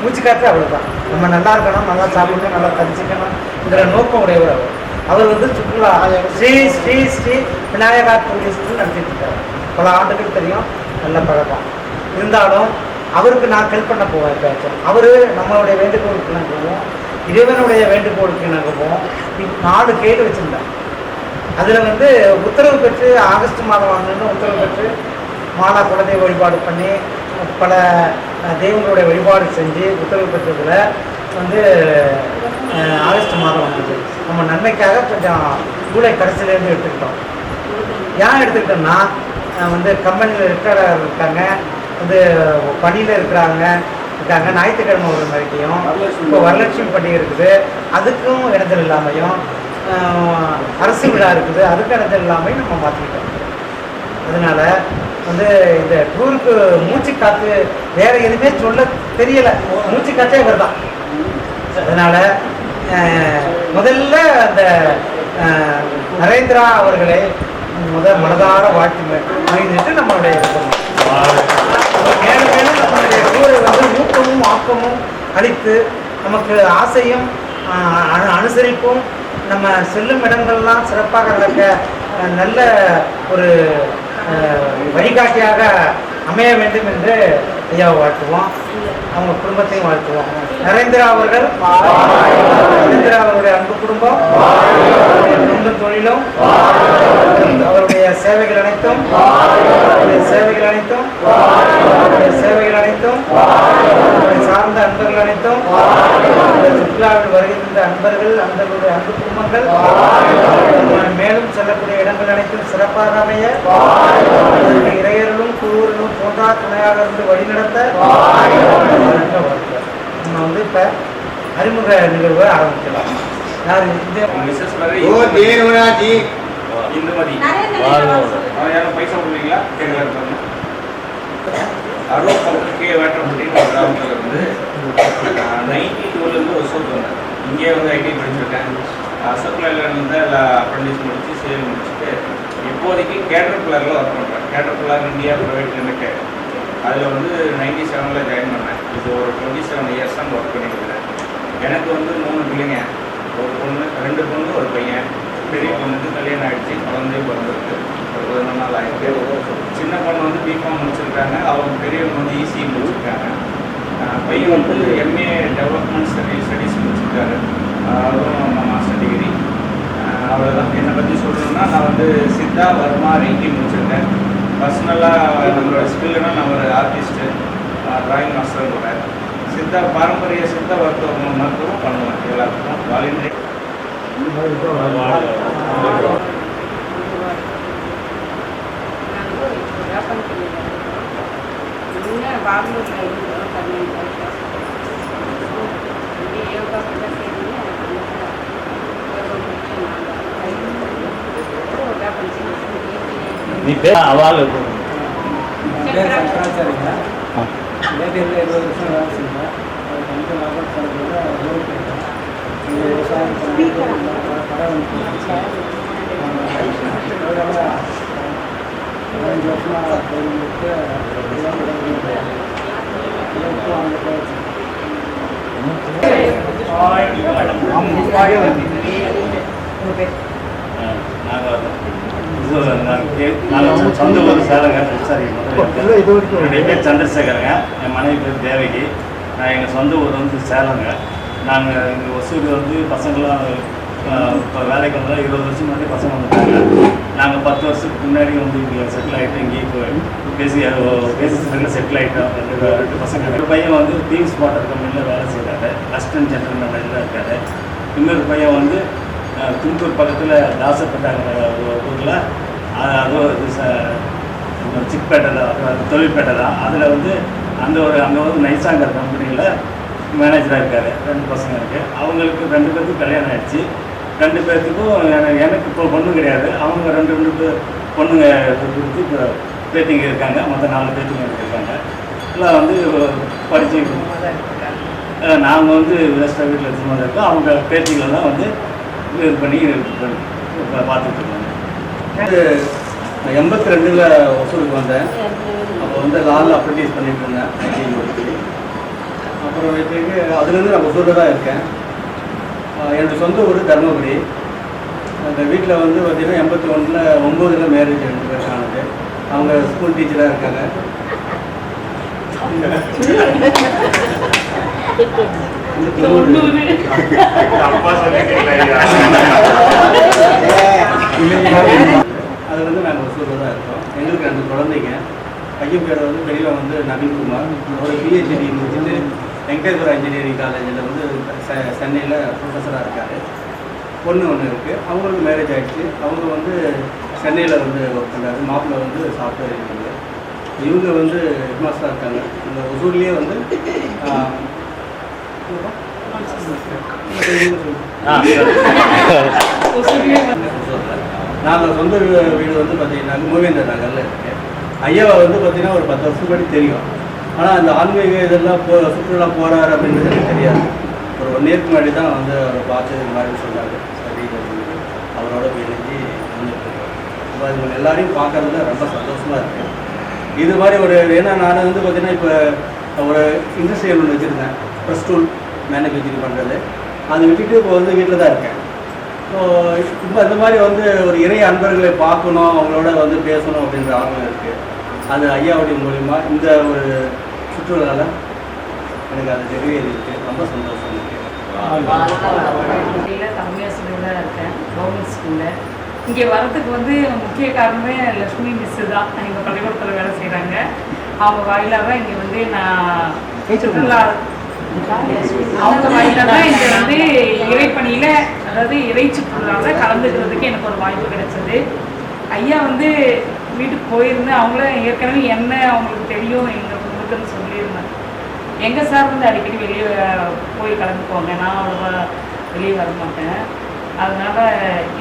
மூச்சு காத்தே அவர் தான். நம்ம நல்லா இருக்கணும், நல்லா சாப்பிடணும், நல்லா தரிசிக்கணுங்கிற நோக்கம் உடையவர் அவர். அவர் வந்து சுற்றுலா ஸ்ரீ ஸ்ரீ ஸ்ரீ விநாயகா டூரிஸ்ட் நடத்திட்டு இருக்காரு. பல ஆண்டுகள் தெரியும், நல்ல பழக்கம். இருந்தாலும் அவருக்கு நான் ஹெல்ப் பண்ண போவேன். எப்பயாச்சும் அவர் நம்மளுடைய வேண்டுகோளுக்கு நாங்கள் போவோம், இறைவனுடைய வேண்டுகோளுக்கு நாங்கள் போவோம். 4 கேடு வச்சுருந்தேன். அதில் வந்து உத்தரவு பெற்று ஆகஸ்ட் மாதம் வாங்கணும்னு உத்தரவு பெற்று மாலா குலதெய்வ வழிபாடு பண்ணி பல தெய்வங்களுடைய வழிபாடு செஞ்சு உத்தரவு பெற்றதில் வந்து ஆகஸ்ட் மாதம் வந்தது. நம்ம நன்மைக்காக கொஞ்சம் ஜூலை கடைசியிலேருந்து எடுத்துக்கிட்டோம். ஏன் எடுத்துக்கிட்டோம்னா வந்து கம்பெனியில் ரிட்டையர்டாக இருக்காங்க, வந்து பணியில் இருக்காங்க, ஞாயிற்றுக்கிழமை ஒரு மாதிரியும் இப்போ வரலட்சுமி பண்டிகை இருக்குது, அதுக்கும் இடத்தில் இல்லாமையும் அரசு விழா இருக்குது, அதுக்கு இடத்தில் இல்லாமையும் நம்ம மாற்றிக்கிட்டோம். அதனால வந்து இந்த டூருக்கு மூச்சு காற்று வேற எதுவுமே சொல்ல தெரியலை, மூச்சு காற்றே இவர் தான். அதனால முதல்ல அந்த நரேந்திரா அவர்களை மனதார வாழ்த்து மகிழ்ந்துட்டு நம்மளுடைய மேலும் மேலும் நம்மளுடைய டூரை வந்து ஊக்கமும் ஆக்கமும் அளித்து நமக்கு ஆசையும் அனுசரிப்பும் நம்ம செல்லும் இடங்கள்லாம் சிறப்பாக நடக்க நல்ல ஒரு வழிகாட்டியாக அமைய வேண்டும் என்று ஐயாவை வாழ்த்துவோம், அவங்க குடும்பத்தையும் வாழ்த்துவோம். நரேந்திரா அவர்கள், நரேந்திரா அவருடைய அன்பு குடும்பம், சொந்த தொழிலும், அவருடைய சேவைகள் அனைத்தும், சேவைகள் அனைத்தும், சேவைகள் அனைத்தும், சார்ந்த அன்பர்கள் அனைத்தும், சுற்றுலாவில் வருகின்ற அன்பர்கள், அன்பர்களுடைய அன்பு குடும்பங்கள், மேலும் செல்லக்கூடிய இடங்கள் அனைத்தும் சிறப்பாக அமைய இறையர்களும் குருவர்களும் போன்றா துணையாக இருந்து வழிநடத்த நம்ம வந்து இப்போ அறிமுக நிகழ்வை ஆரம்பிக்கலாம். யார் இந்துமதி யாரும் பைசா கொடுப்பீங்களா? அருள் பக்கத்துக்கே வேட்டப்பட்டின்னு ஒரு கிராமத்தில் இருந்து 92 ஒசூர் வந்தேன். இங்கேயே வந்து ஐடி படிச்சிருக்கேன். சப்ளைலருந்து எல்லா அப்ரெண்டிஸ் முடிச்சு சேல் முடிச்சுட்டு இப்போதைக்கு கேட்டர்பில்லரில் ஒர்க் பண்ணுறேன். கேட்டர்பில்லர் இந்தியா ப்ரைவேட் லிமிடெட், அதில் வந்து 97 ஜாயின் பண்ணேன். இது ஒரு 27 இயர்ஸ் தான் ஒர்க் பண்ணியிருக்கிறேன். எனக்கு வந்து 3 பிள்ளைங்க, ஒரு பொண்ணு, 2 பொண்ணு, ஒரு பையன். பெரிய பொண்ணுக்கு கல்யாணம் ஆகிடுச்சு, குழந்தை பிறந்திருக்கு, ஒரு 11 நாள் ஆகிட்டு. சின்ன பொண்ணு வந்து பிகாம் முடிச்சிருக்காங்க, அவங்க பெரியவங்க வந்து இசி முடிச்சிருக்காங்க. பையன் வந்து எம்ஏ டெவலப்மெண்ட் ஸ்டடீஸ் முடிச்சிருக்காரு, அதுவும் மாஸ்டர் டிகிரி. அவ்வளோதான். என்னை பற்றி சொல்லணும்னா நான் வந்து சித்தா வர்மா ரெங்கி முடிச்சிருக்கேன். பர்சனலாக நம்மளோட ஸ்கில்லுனா நான் ஒரு ஆர்டிஸ்ட்டு, ட்ராயிங் மாஸ்டர் கூட. சித்தா பாரம்பரிய சித்த மருத்துவம் பண்ணுவேன் எல்லாத்துக்கும் வாலிண்டரி. நீ பேர் அவால் சங்கராச்சாரிங்க. 20 வருஷம் வேலை செஞ்சேன். விவசாயம் படம் 15 வருஷமாக கோயிலுக்கு நாங்கள் சொந்த ஊர் சேலங்க. சரி, என்னுடைய பேர் சந்திரசேகருங்க, என் மனைவி பேர் தேவகி. நான் எங்கள் சொந்த ஊர் வந்து சேலங்க. நாங்கள் இங்கே ஒசூர் வந்து பசங்களாம் இப்போ வேலைக்கு வந்தால் 20 வருஷம் முன்னாடி பசங்க வந்துட்டாங்க. நாங்கள் 10 வருஷத்துக்கு முன்னாடி வந்து இங்கே செட்டில் ஆகிட்டு இங்கே இப்போ பேசி செட்டில் ஆகிட்டோம். 2 பசங்க. 2 பையன் வந்து டீம் ஸ்பாட்டர் கம்பெனியில் வேலை செய்கிறாரு. அசிஸ்டன்ட் ஜெனரல் மேனேஜராக இருக்கார். இன்னொரு பையன் வந்து தும்பூர் பக்கத்தில் தாசப்பட்டாங்கிற ஒரு ஊரில் அதுவும் சிக்பேட்டை தான், தொழில்பேட்டை தான். அதில் வந்து அங்கே ஒரு நைசாங்கிற கம்பெனியில் மேனேஜராக இருக்கார். 2 பசங்க இருக்குது. அவங்களுக்கு 2 பேருக்கும் கல்யாணம் ஆகிடுச்சு. 2 பேர்த்துக்கும் எனக்கு இப்போ பொண்ணு கிடையாது. அவங்க 2 பொண்ணுங்க கொடுத்து இப்போ பேத்திங்க இருக்காங்க. மொத்தம் 4 பேத்திங்க இருக்காங்க. எல்லாம் வந்து படித்து நாங்கள் வந்து வேஸ்ட்டாக வீட்டில் சும்மா இருக்கோம். அவங்க பேத்திங்களெல்லாம் வந்து இது பண்ணி பார்த்துட்டு இருக்காங்க. 82ல் ஒசூருக்கு வந்தேன். அப்போ வந்து லாலில் அப்ரண்டிஸ் பண்ணிட்டு இருந்தேன். அப்புறம் வீட்டுக்கு அதுலேருந்து நான் ஒசூரில் தான் இருக்கேன். என்னோடய சொந்த ஊர் தருமபுரி. அந்த வீட்டில் வந்து பார்த்திங்கன்னா 81ல் மேரேஜ் 2 பேருக்கு ஆனது. அவங்க ஸ்கூல் டீச்சராக இருக்காங்க. அது வந்து நாங்கள் ஒசூரில் தான் இருக்கோம். எங்களுக்கு 2 குழந்தைங்க. பையன் பேர் வந்து பெரியவன் வந்து நவீன்குமார். ஒரு பிஹெச்டி முடிச்சுட்டு வெங்கடேஸ்வரா இன்ஜினியரிங் காலேஜில் வந்து சென்னையில் ப்ரொஃபஸராக இருக்கார். பொண்ணு ஒன்று இருக்குது. அவங்களுக்கு மேரேஜ் ஆகிடுச்சு. அவங்க வந்து சென்னையில் வந்து ஒர்க் பண்ணுறாரு. மாப்பிள்ளை வந்து சாஃப்ட்வேர் இன்ஜினியர். இவங்க வந்து ஹெட்மாஸ்டராக இருக்காங்க. இந்த ஒசூர்லேயே வந்து நாங்கள் சொந்த வீடு வந்து பார்த்தீங்கன்னா மூவேந்தர் நகரில் இருக்குது. ஐயாவை வந்து பார்த்தீங்கன்னா ஒரு 10 வருஷம் படி தெரியும். ஆனால் அந்த ஆன்மீக இதெல்லாம் சுற்றுலா போகிறாரு அப்படின்றது எனக்கு தெரியாது. ஒரு 1 இயருக்கு முன்னாடி தான் வந்து அவரை பார்த்து இது மாதிரி சொன்னார். சரி, அவரோட இணைஞ்சி வந்துட்டுருக்கோம். இப்போ இவங்க எல்லாரையும் பார்க்கறதுல ரொம்ப சந்தோஷமாக இருக்குது. இது மாதிரி ஒரு ஏன்னா நான் வந்து பார்த்தீங்கன்னா இப்போ ஒரு இண்டஸ்ட்ரியல் ஒன்று வச்சுருந்தேன். ப்ரெஸ் டூல் மேனுஃபேக்சரிங் பண்ணுறது. அதை விட்டுட்டு இப்போ வந்து வீட்டில் தான் இருக்கேன். ஸோ இப்போ இந்த மாதிரி வந்து ஒரு இறை அன்பர்களை பார்க்கணும், அவங்களோட வந்து பேசணும் அப்படின்ற ஆர்வம் இருக்குது. அது ஐயாவுடைய மூலிமா இந்த ஒரு சுற்றுலாவில் எனக்கு அது நிறைவேறியிருக்கு. ரொம்ப சந்தோஷம் இருக்குது. தமிழாசிரியராக இருக்கேன் கவர்மெண்ட் ஸ்கூலில். இங்கே வரதுக்கு வந்து முக்கிய காரணமே லக்ஷ்மி மிஸ்ஸு தான். எங்கள் பள்ளிக்கூடத்தில் வேலை செய்கிறாங்க. அவங்க வாயிலாக தான் இங்கே வந்து நான் சுற்றுலா அவங்க வாயிலாக தான் இங்கே வந்து இறைப்பணியில், அதாவது இறை சுற்றுலாவில் கலந்துக்கிறதுக்கு எனக்கு ஒரு வாய்ப்பு கிடைச்சது. ஐயா வந்து வீட்டுக்கு போயிருந்தேன். அவங்களும் ஏற்கனவே என்ன அவங்களுக்கு தெரியும் எங்கள் குடும்பத்துன்னு சொல்லியிருந்தேன். எங்கள் சார் வந்து அடிக்கடி வெளியே போய் கலந்துக்குவாங்க. நான் அவ்வளோவா வெளியே வர மாட்டேன். அதனால்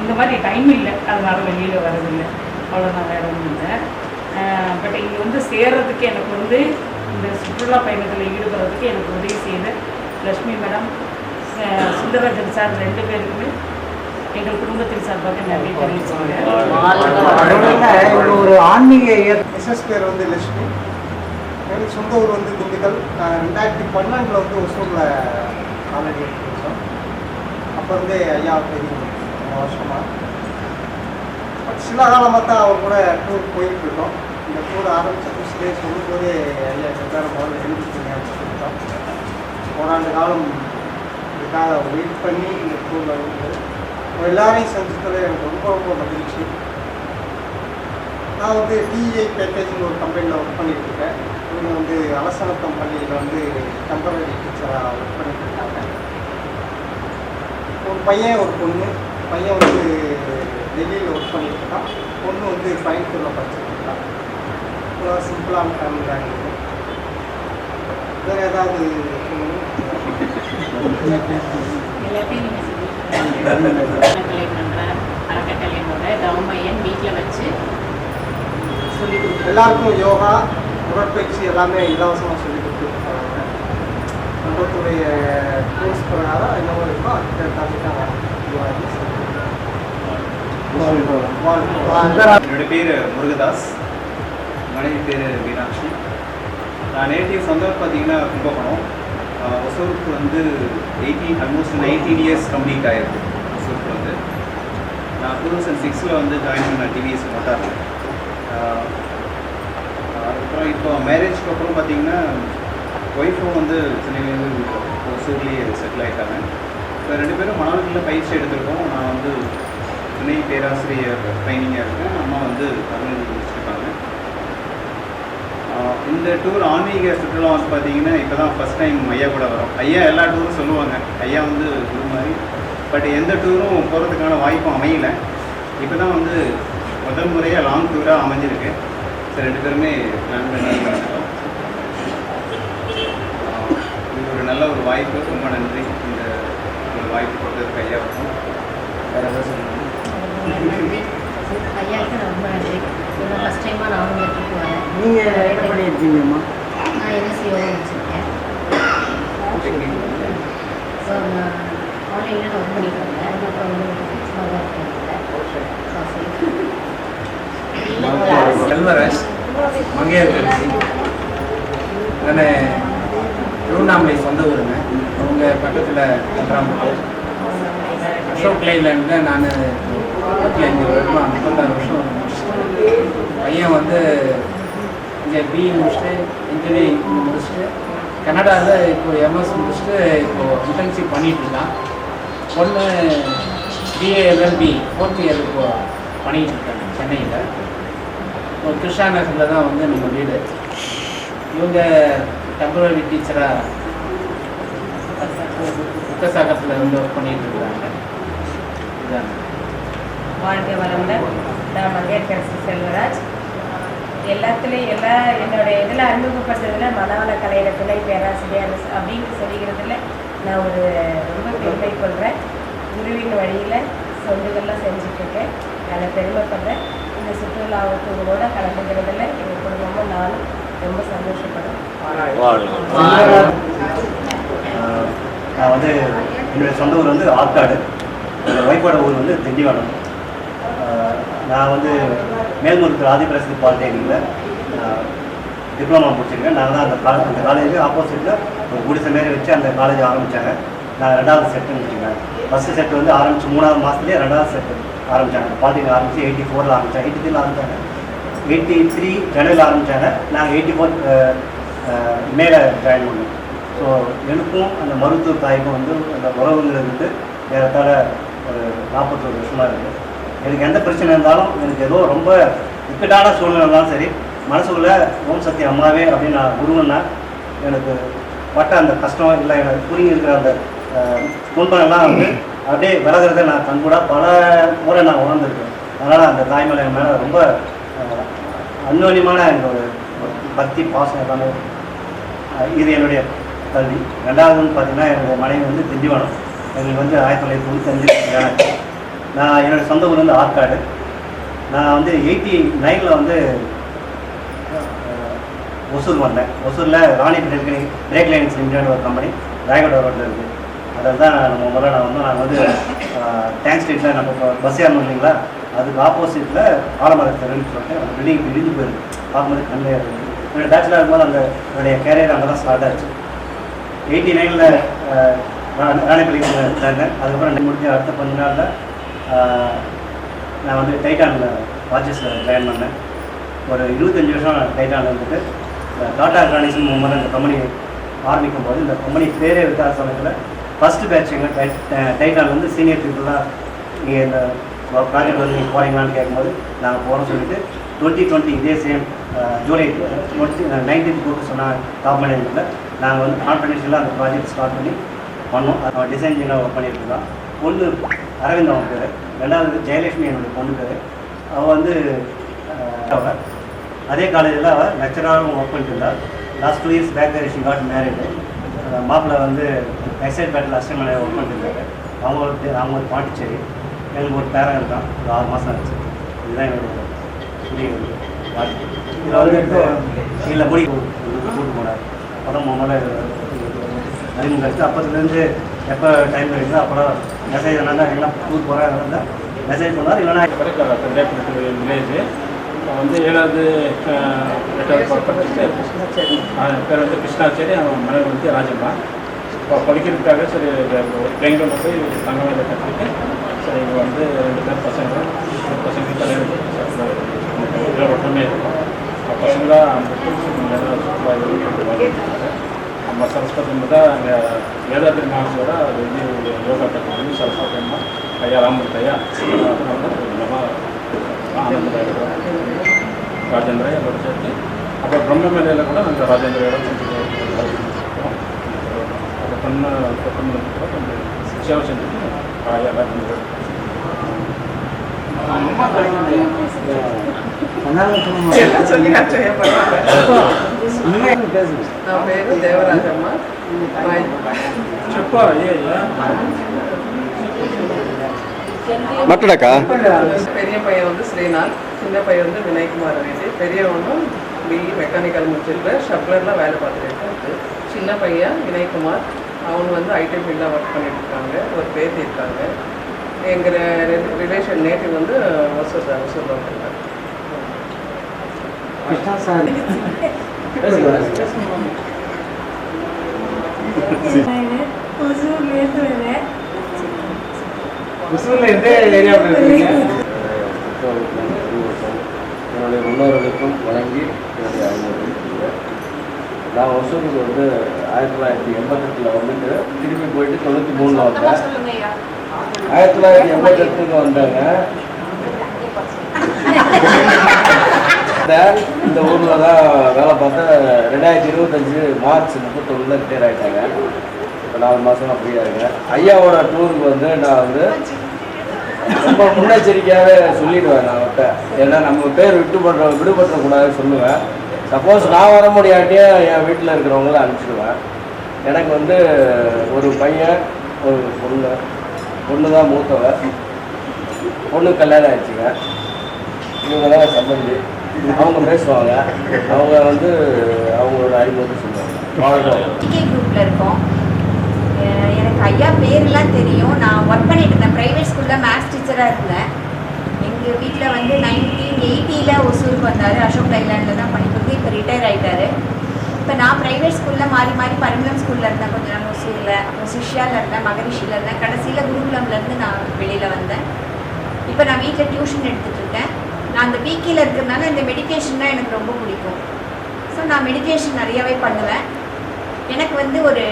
இந்த மாதிரி டைம் இல்லை. அதனால் வெளியில் வரதில்லை. அவ்வளோ நான் வேற ஒன்றும் இல்லை. பட் இங்கே வந்து சேர்றதுக்கு எனக்கு வந்து இந்த சுற்றுலா பயணத்தில் ஈடுபடுறதுக்கு எனக்கு உதவி செய்த லக்ஷ்மி மேடம், சுந்தரராஜன் சார் 2 பேருக்குமே எங்கள் குடும்பத்தின் சார்பாக நன்றி தெரிவிச்சுக்கிறேன். ஒரு ஆன்மீக மிஸ்ஸஸ் பேர் வந்து லட்சுமி. எனக்கு சொந்த ஊர் வந்து திண்டுக்கல். 2012 வந்து ஒசூரில் ஆல்ரெடி எடுத்துச்சோம். அப்போ வந்து ஐயா தெரியும் 3 வருஷமாக. சில காலமாக தான் அவர் கூட டூர் போயிட்டு இருக்கோம். இந்த டூர் ஆரம்பித்த புதுசுலேயே சொல்லும்போது ஐயா செத்தார முதல்ல எழுதிட்டீங்க அப்படின்னு சொல்லிட்டோம். 1 ஆண்டு காலம் இதுக்காக வெயிட் பண்ணி இந்த டூரில் வந்து எல்லாரையும் சந்தித்தது எனக்கு ரொம்ப ரொம்ப மகிழ்ச்சி. நான் வந்து டிஐ பேக்கேஜிங் ஒரு கம்பெனியில் ஒர்க் பண்ணிட்டு இருக்கேன். இவங்க வந்து அரசனத்தம் பள்ளியில் வந்து டெம்பரரி டீச்சராக ஒர்க் பண்ணிட்டு இருக்காங்க. ஒரு பையன் ஒரு பொண்ணு. பையன் வந்து டெல்லியில் ஒர்க் பண்ணிட்டு இருக்கான். பொண்ணு வந்து கோயம்புத்தூரில் படிச்சுட்டு இருக்கான். இவ்வளோ சிம்பிளான ஃபேமிலி தான் இருக்குது. வேறு ஏதாவது எல்லாத்தையும் நீங்கள் அறக்கட்டளையினோட தவமையன் வீட்டில் வச்சு சொல்லி கொடுத்து எல்லாருக்கும் யோகா உடற்பயிற்சி எல்லாமே இலவசமாக சொல்லி கொடுத்துருக்காங்க. நம்மளுடைய கோர்ஸ் பிரகாரம் என்னவோ இருக்கோ அந்த டாபிக்காக என்னோட பேர் முருகதாஸ், மனைவி பேர் மீனாட்சி. நான் நேட்டிவ் சொந்த பார்த்தீங்கன்னா கும்பகோணம். ஒசூருக்கு வந்து ஆல்மோஸ்ட் 18 இயர்ஸ் கம்ப்ளீட் ஆகிருக்கு. ஒசூருக்கு வந்து நான் 2006 வந்து ஜாயின் பண்ணேன் டிவிஎஸ் மோட்டாரில். அதுக்கப்புறம் இப்போ மேரேஜ்க்கு அப்புறம் பார்த்தீங்கன்னா ஒய்ஃபும் வந்து சென்னையிலேருந்து ஒசூர்லேயே செட்டில் ஆகிட்டாங்க. இப்போ 2 பேரும் மாணவர்களில் பயிற்சி எடுத்திருக்கோம். நான் வந்து துணை பேராசிரியர் ட்ரைனிங்காக இருக்கேன். அம்மா வந்து தமிழ் முடிச்சிருக்காங்க. இந்த டூர் ஆன்மீக சுற்றுலா வந்து பார்த்தீங்கன்னா இப்போ தான் ஃபஸ்ட் டைம் ஐயா கூட வரோம். ஐயா எல்லா டூரும் சொல்லுவாங்க, ஐயா வந்து குரு மாதிரி. பட் எந்த டூரும் போகிறதுக்கான வாய்ப்பும் அமையல. இப்போ தான் வந்து முதல் முறையாக லாங் டூராக அமைஞ்சிருக்கு. சரி, 2 பேருமே பிளான் பண்ணி வந்துட்டோம். இது ஒரு நல்ல ஒரு வாய்ப்பு. ரொம்ப நன்றி இந்த ஒரு வாய்ப்பு கொடுத்ததுக்கு ஐயாவுக்கும். வேறு ஏதாவது சொல்லணும்? ஐயாவுக்கு ரொம்ப நன்றி. இவ்வளோ ஃபஸ்ட் டைமாக நானும் இந்த ட்ரிப் வரேன். நீங்கள் என்ன பண்ணியிருக்கீங்கம்மா? நான் என்எஸ்சி யோகா வச்சுருக்கேன். ஸோ நான் ஆன்லைனில் நான் ஒர்க் பண்ணிட்டு இருந்தேன். அப்புறம் வந்து சும்மா தான் இருக்கேன். செல்வராஜ் மங்கையர். நான் திருவண்ணாமலை சொந்த ஊருங்க. அவங்க பக்கத்தில் கன்றாம்பட்டு அசோக் லைலேண்டில் நான் 35 வருஷமாக 36 வருஷம் முடிச்சிட்டேன். பையன் வந்து இங்கே பிஇ முடிச்சுட்டு இன்ஜினியரிங் முடிச்சுட்டு கனடாவில் இப்போது எம்எஸ் முடிச்சுட்டு இப்போது இன்டர்ன்ஷிப் பண்ணிகிட்ருக்கான். பொண்ணு பிஏ எல்எல்பி 4th இயர் இப்போ பண்ணிகிட்டு இருக்காங்க சென்னையில். ஒரு கிருஷ்ணா நகரில் தான் வந்து நம்ம வீடு. இவங்க டெம்பரரி டீச்சராக உக்கசாகத்தில் வந்து ஒர்க் பண்ணிகிட்டு இருக்கிறாங்க. இதுதான். வாழ்க்கை வளமுடன். நான் மங்கையர்கரசி செல்வராஜ். எல்லாத்துலேயும் என்னுடைய இதில் அறிமுகப்பட்டதில் மனவள கலையில துணை பேராசிரியர் அப்படின்னு சொல்லிக்கிறதுல நான் ஒரு ரொம்ப பெருமை கொள்கிறேன். குருவின் வழியில் சொந்துகள்லாம் செஞ்சுட்ருக்கேன். அதை பெருமைப்படுறேன். இந்த சுற்றுலாவுக்கு உங்களோட கலந்துக்கிறதுல எங்கள் குடும்பமும் நானும் ரொம்ப சந்தோஷப்படுறேன். நான் வந்து என்னுடைய சொந்த ஊர் வந்து ஆற்காடு. என்னோடய ஒய்ஃபோட ஊர் வந்து திண்டிவனம். நான் வந்து மேல்முருத்தூர் ஆதிபராசக்தி பாலிடெக்னிக்கில் டிப்ளமா முடிச்சிருக்கேன். நான் தான் அந்த காலேஜுக்கு ஆப்போசிட்டில் ஒரு குடிசை மாரி வச்சு அந்த காலேஜ் ஆரம்பித்தாங்க. நான் 2வது செட்டு முடிச்சிருக்கேன். ஃபஸ்ட்டு செட்டு வந்து ஆரம்பித்து 3வது மாதத்துலேயே 2வது செட்டு ஆரம்பித்தாங்க. பாலிடெக்னிக் ஆரம்பித்து 84 ஆரம்பித்தாங்க. 83 ஆரம்பித்தாங்க. 83 ஜனவரியில் ஆரம்பித்தாங்க. நாங்கள் 84 மேலே ஜாயின் பண்ணோம். ஸோ எனக்கும் அந்த மருத்துவ தாய்க்கும் வந்து அந்த உறவுங்கிறது வந்து ஏறத்தாழ ஒரு 41 வருஷமாக இருக்குது. எனக்கு எந்த பிரச்சனை இருந்தாலும் எனக்கு ஏதோ ரொம்ப இக்கட்டான சூழ்நிலை இருந்தாலும் சரி, மனசுக்குள்ளே ஓம் சக்தி அம்மாவே அப்படின்னு நான் குருவன்னா எனக்கு பட்ட அந்த கஷ்டம் இல்லை, எனக்கு புரிஞ்சு இருக்கிற அந்த துன்பங்கள்லாம் வந்து அப்படியே விலகிறத நான் கண்கூட பல முறை நான் உணர்ந்துருக்கேன். அதனால் அந்த தாய்மலை மேலே ரொம்ப அந்யோன்யமான எனக்கு ஒரு பக்தி பாசம் எல்லாமே. இது என்னுடைய கல்வி. 2வதுன்னு பார்த்தீங்கன்னா என்னுடைய மனைவி வந்து திண்டிவனம். எங்களுக்கு வந்து 1995 நான் என்னோடய சொந்த ஊர் வந்து ஆற்காடு. நான் வந்து 89 வந்து ஒசூர் வந்தேன். ஒசூரில் ராணி பிரேக் லைன்ஸ் லிமிடெட் ஒரு கம்பெனி ராயகோட ரோட்டில் இருக்குது. அதில் தான் நம்ம முதல்ல நான் வந்து டேங்க் ஸ்ட்ரீட்டில் நம்ம பஸ் ஏறணும் இல்லைங்களா, அதுக்கு ஆப்போசிட்டில் ஆலமரத்து தெருன்னு சொல்லிட்டு அந்த பில்டிங் இடிஞ்சு போயிருக்கு. பார்க்கும்போது கண்ணே இருக்குது. என்னோடய பேச்சுலர் இருக்கும்போது அந்த என்னுடைய கேரியர் அங்கே தான் ஸ்டார்ட் ஆச்சு. 89 ராணிப்பள்ளிக்கு சேர்ந்தேன். அதுக்கப்புறம் முடிஞ்ச அடுத்த 10 நாளில் நான் வந்து டைட்டானில் வாட்சஸில் ஜாயின் பண்ணேன். ஒரு 25 வருஷம் டைட்டானில் இருந்துட்டு டாடா எலக்ட்ரானிக்ஸ் முதல்ல இந்த கம்பெனி ஆரம்பிக்கும் போது இந்த கம்பெனி பேரே விட்டாத சமயத்தில் ஃபஸ்ட்டு பேட்ச் எங்கள் டைட்டானில் வந்து சீனியர் பீப்புளாக இங்கே இந்த ப்ராஜெக்ட் வந்து நீங்கள் போகிறீங்களான்னு கேட்கும்போது நாங்கள் போகிறோம்னு சொல்லிட்டு 2020 இதே சேம் ஜூலை 19 போட்டு சொன்னால் டாப் மேனேஜ்மெண்ட்டில் நாங்கள் வந்து கான்ஃபிடென்ஷியலாக அந்த ப்ராஜெக்ட் ஸ்டார்ட் பண்ணி பண்ணோம். அவன் டிசைன் இன்ஜினியராக ஒர்க் பண்ணியிருந்தான். பொண்ணு அரவிந்த் அவன் பேர். 2வது ஜெயலட்சுமி என்னுடைய பொண்ணு பேர். அவள் வந்து அதே காலேஜில் அவள் லெக்சராகவும் ஒர்க் பண்ணிட்டு இருந்தாள். Last 2 years back she got married. மாப்பிள்ளை வந்து எக்ஸைட் பேட்டில் அசிஸ்டன்ட் மேனேஜர் ஒர்க் பண்ணிட்டு அவங்க ஒரு பாண்டிச்சேரி. எங்களுக்கு ஒரு பேரன் இருக்கான். ஒரு 6 மாதம் ஆச்சு. இதுதான் என்னோட புரிய வாழ்க்கை. இதில் வந்து இல்லை முடி கூட்டு போனார். அப்போ முதல்ல அறிமுகம் கழிச்சு அப்போதுலேருந்து எப்போ டைம் கிடைக்குதோ அப்போலாம் மெசேஜ் என்னன்னா எல்லாம் டூர் போகிறாங்க மெசேஜ் பண்ணார். இல்லைன்னா வில்லேஜ் வந்து 7வது 8வது படிச்சுட்டு பேர் வந்து கிருஷ்ணாச்சேரி. அவன் மனைவி வந்து ராஜம்மா. இப்போ படிக்கிறதுக்காக சரி பெங்களூரில் போய் தங்கவேலை கற்றுக்கிட்டு சரி இங்கே வந்து 2 பேர் பசங்க தலைவர் ஒற்றுமே இருக்கும். பசங்களாக நம்ம சரஸ்வதி தான் அங்கே வேதாத்திரி மகாசோட அது வந்து யோகா கற்றுக்கணும். சரஸ்வதி அம்மா ஐயா ராமூர்த்தி ஐயா நம்ம ஆனந்த ராஜேந்திரா அதோட சேர்த்து அப்புறம் பிரம்ம மேலையில் கூட நாங்கள் ராஜேந்திர இடம் அதை பண்ண கூட கொஞ்சம் சிக்ஷாவை செஞ்சுட்டு ஆயா ராஜேந்திர நான் பேர் தேவராஜம்மா. చెప్పా மட்டடக்கா பெரிய பையன் வந்து ஸ்ரீநாத், சின்ன பையன் வந்து வினய்குமார் ரெட்டி. பெரியவனும் பிஇ மெக்கானிக்கல் முடிச்சிருக்க ஷப்லரில் வேலை பார்த்துட்டு. சின்ன பையன் வினய்குமார், அவங்க வந்து ஐடி ஃபீல்டில் ஒர்க் பண்ணிட்டு இருக்காங்க. ஒரு பேத்தி இருக்காங்க. எங்கள் ரிலேஷன் நேட்டிவ் வந்து ஒசூரில் இருக்காங்க. ஒசூரில் எந்த ஏரியாவில் இருக்கீங்க? என்னுடைய முன்னோர்களுக்கும் வழங்கி என்னுடைய அறிமுகம். நான் ஒசூருக்கு வந்து 1988 வந்துட்டு திரும்பி போயிட்டு 93 வந்தேன். 1988 வந்தாங்க. இந்த ஊரில் தான் வேலை பார்த்தா 2025 மார்ச் 31 ரிட்டையர் ஆகிட்டாங்க. இப்போ 4 மாதம் ஃப்ரீயாக இருக்கேன். ஐயாவோட டூருக்கு வந்து நான் வந்து ரொம்ப முன்னெச்சரிக்கையாகவே சொல்லிடுவேன். நான் அவர்கிட்ட ஏன்னா நம்ம பேர் விடுபட்டுறக்கூடாதுன்னு சொல்லுவேன். சப்போஸ் நான் வர முடியாட்டியும் என் வீட்டில் இருக்கிறவங்கள அனுப்பிச்சிடுவேன். எனக்கு வந்து ஒரு பையன் ஒரு பொண்ணு தான் மூத்தவ. பொண்ணு கல்யாணம் ஆயிடுச்சுங்க. இவங்க தான் சம்பந்தி. அவங்க பேசுவாங்க. அவங்க வந்து அவங்களோட அறிமுகத்தை சொல்லுவாங்க. குரூப்பில் இருக்கோம். எனக்கு ஐயா பேர்லாம் தெரியும். நான் ஒர்க் பண்ணிட்டு இருந்தேன். ப்ரைவேட் ஸ்கூலில் மேத்ஸ் டீச்சராக இருந்தேன். எங்கள் வீட்டில் வந்து 1980 ஒசூருக்கு வந்தார். அசோக் லைலாண்டில் தான் பண்ணிட்டு இப்போ ரிட்டையர் ஆகிட்டார். இப்போ நான் ப்ரைவேட் ஸ்கூலில் மாறி மாறி பரிமளம் ஸ்கூலில் இருந்தேன். கொஞ்சம் நாள் ஒசூரில், அப்புறம் சிஷ்யாவில் இருந்தேன், மகரிஷியில் இருந்தேன். கடைசியில் குருகுலம்லேருந்து நான் வெளியில் வந்தேன். இப்போ நான் வீட்டில் டியூஷன் எடுத்துகிட்ருக்கேன். நான் அந்த பிகேயில் இருக்கிறதுனால இந்த மெடிடேஷன்னா எனக்கு ரொம்ப பிடிக்கும். ஸோ நான் மெடிடேஷன் நிறையாவே பண்ணுவேன். எனக்கு வந்து ஒரு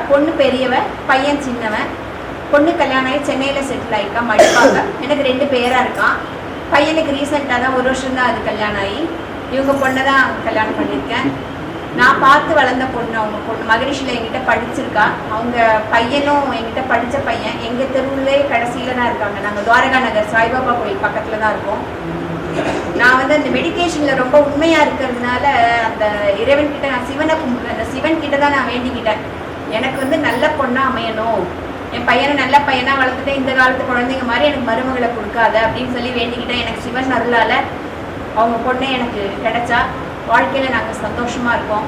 பொண்ணு பெரியவ, பையன் சின்னவன். பொண்ணு கல்யாணம் ஆகி சென்னையில் செட்டில் ஆகிருக்கான், மடிப்பாங்க. எனக்கு 2 பேராக இருக்கான். பையனுக்கு ரீசெண்டாக தான் 1 வருஷம் தான் அது கல்யாணம் ஆகி. இவங்க பொண்ணை தான் கல்யாணம் பண்ணியிருக்கேன். நான் பார்த்து வளர்ந்த பொண்ணு. அவங்க பொண்ணு மகரிஷியில் என்கிட்ட படிச்சிருக்கா. அவங்க பையனும் என்கிட்ட படித்த பையன். எங்கள் தெருவிலே கடைசியில் தான் இருக்காங்க. நாங்கள் துவாரகா நகர் சாய்பாபா கோயில் பக்கத்தில் தான் இருக்கோம். நான் வந்து அந்த மெடிடேஷனில் ரொம்ப உண்மையாக இருக்கிறதுனால அந்த இறைவன்கிட்ட நான் சிவனை கும்பிடுவேன். அந்த சிவன்கிட்ட தான் நான் வேண்டிக்கிட்டேன். எனக்கு வந்து நல்ல பொண்ணாக அமையணும், என் பையனை நல்ல பையனாக வளர்த்துட்டு இந்த காலத்து குழந்தைங்க மாதிரி எனக்கு மருமகளை கொடுக்காத அப்படின்னு சொல்லி வேண்டிக்கிட்டேன். எனக்கு சிவன் அருளால் அவங்க பொண்ணே எனக்கு கிடைச்சா வாழ்க்கையில் நாங்கள் சந்தோஷமாக இருக்கோம்.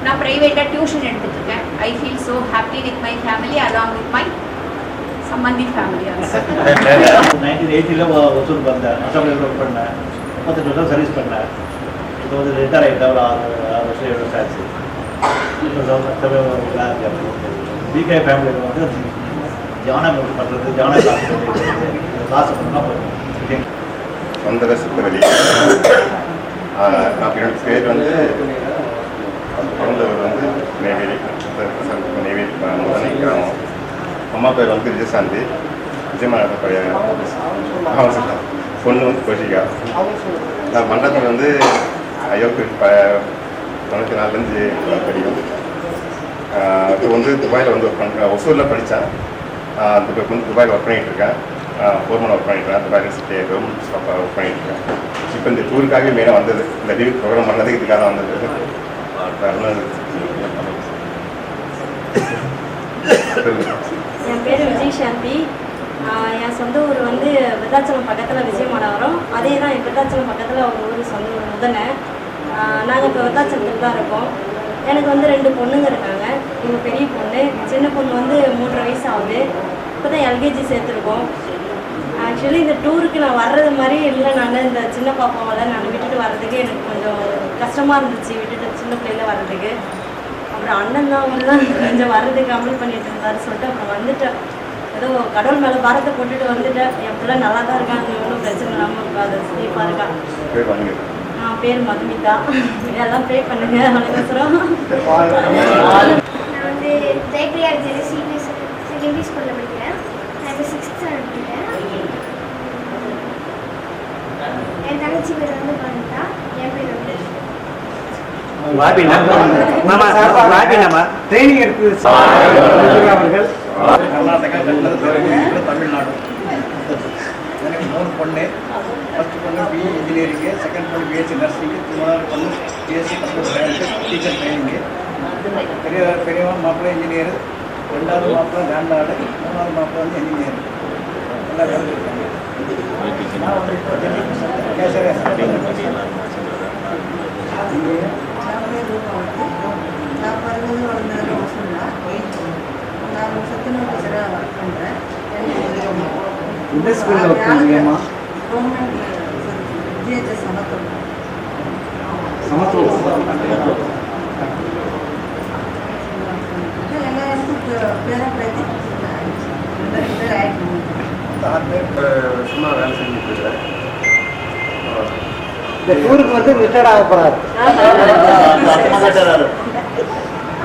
நான் ப்ரைவேட்டாக டியூஷன் எடுத்துகிட்ருக்கேன். I feel so happy with my family along with my சம்பந்தி ஃபேமிலி. 1980 ஒசூருக்கு வந்தேன். அசோக்கில் ஒர்க் பண்ணேன். 38 வருஷம் சர்வீஸ் பண்ணேன். இப்போ வந்து ரிட்டையர் ஆகிட்டேன். ஒரு 6 வருஷம் 7 வருஷம் ஆச்சு. பிகே ஃபேமிலியில் வந்து தியானம் பண்ணுறது, தியானம் காசு பண்ணால் போதும். சொந்த சித்தவெளி. என்னோட பேர் வந்து பிறந்தவர் வந்து நெய்வேலி முதனை கிராமம். அம்மா பேர் வந்து விஜயசாந்தி, விஜயமாநகர பையன். பொண்ணு வந்து கோஷிகா. நான் மண்டபத்தில் வந்து ஐயோக்கு 94 படிக்கும். இப்போ வந்து துபாயில் வந்து ஒர்க் பண்ணுறேன். ஒசூரில் படித்தேன். இப்போ வந்து துபாயில் ஒர்க் பண்ணிகிட்ருக்கேன். ஃபோர்மன் ஒர்க் பண்ணிட்டுருக்கேன். துபாயில் சிட்டி கவர்மெண்ட் ஸ்டாஃபாக ஒர்க் பண்ணிட்டுருக்கேன். இப்போ இந்த டூருக்காகவே மெயினாக வந்தது. இந்த டிவி ப்ரோக்ராம் பண்ணதுக்கு இதுக்காக தான் வந்தது. என் பேர் விஜய் சாந்தி. என் சொந்த ஊர் வந்து விருத்தாச்சலம் பக்கத்தில் விஜயமாநகரம். அதே தான் என் விருத்தாச்சலம் பக்கத்தில் அவங்க ஊர் சொந்த ஊர் முதனை. நாங்கள் இப்போ விருத்தாச்சலத்தில் தான் இருக்கோம். எனக்கு வந்து 2 பொண்ணுங்க இருக்காங்க. இவங்க பெரிய பொண்ணு, சின்ன பொண்ணு வந்து 3.5 வயசு ஆகுது. இப்போ தான் எல்கேஜி சேர்த்துருக்கோம். ஆக்சுவலி இந்த டூருக்கு நான் வர்றது மாதிரி இல்லை. நான் இந்த சின்ன பாப்பாவெல்லாம் நான் விட்டுட்டு வர்றதுக்கு எனக்கு கொஞ்சம் கஷ்டமாக இருந்துச்சு, விட்டுட்டு சின்ன பிள்ளைல வர்றதுக்கு. அப்புறம் அண்ணன் தான் அவங்க தான் கொஞ்சம் வர்றதுக்கு கம்ப்ளீட் பண்ணிட்டு இருந்தாரு சொல்லிட்டு அப்புறம் வந்துட்டேன். ஏதோ கடவுள் மேலே பாரத்தை போட்டுட்டு வந்துட்டேன். என் பிள்ளை நல்லா தான் இருக்காங்க, ஒன்றும் பிரச்சனை இல்லாமல் இருக்காது, சேஃபாக இருக்கான். பேர் மதுமிதா. இதெல்லாம் ப்ரே பண்ணுங்க. வணக்கம். நான் வந்து ஜெயப்பிரியா செகண்டரி ஸ்கூலில் படிக்கிறேன். நான் இப்போ 6th படிக்கிறேன். என் தங்கச்சி பேர் வந்து பவிதா. என் பேர் வந்து ட்ரைனிங் எடுத்து அவர்கள் கர்நாடகா தமிழ்நாடு. எனக்கு 3 பொண்ணு. ஃபஸ்ட்டு பொண்ணு பிஇ இன்ஜினியரிங்கு, செகண்ட் பொண்ணு பிஎஸ்சி நர்சிங்கு, 3வது பொண்ணு BSc computer science, teacher training. பெரியவன் மாப்பிள்ளை இன்ஜினியர், 2வது மாப்பிள்ளை லேண்ட்லார்டு, 3வது மாப்பிள்ளை வந்து இன்ஜினியர். எல்லாம் வேலை இருக்காங்க. நான் வந்து இப்போ கேஷரே நான் பிறந்தது வளர்ந்தது ஹோஸ்டலில் நான் சத்துணவு டீச்சராக ஒர்க் பண்ணுறேன். இந்த ஸ்கூலில் ஒர்க் பண்ணுறீங்கம்மா? கவர்மெண்ட் ஜிஹெச்எஸ் சமத்துவம். எல்லாருக்கும் பேராக பிரயத்தி சும்மா வேலை செஞ்சுட்டு இருக்கிறேன். இந்த டூருக்கு வந்து ரிட்டையர்ட் ஆக போகிறாரு.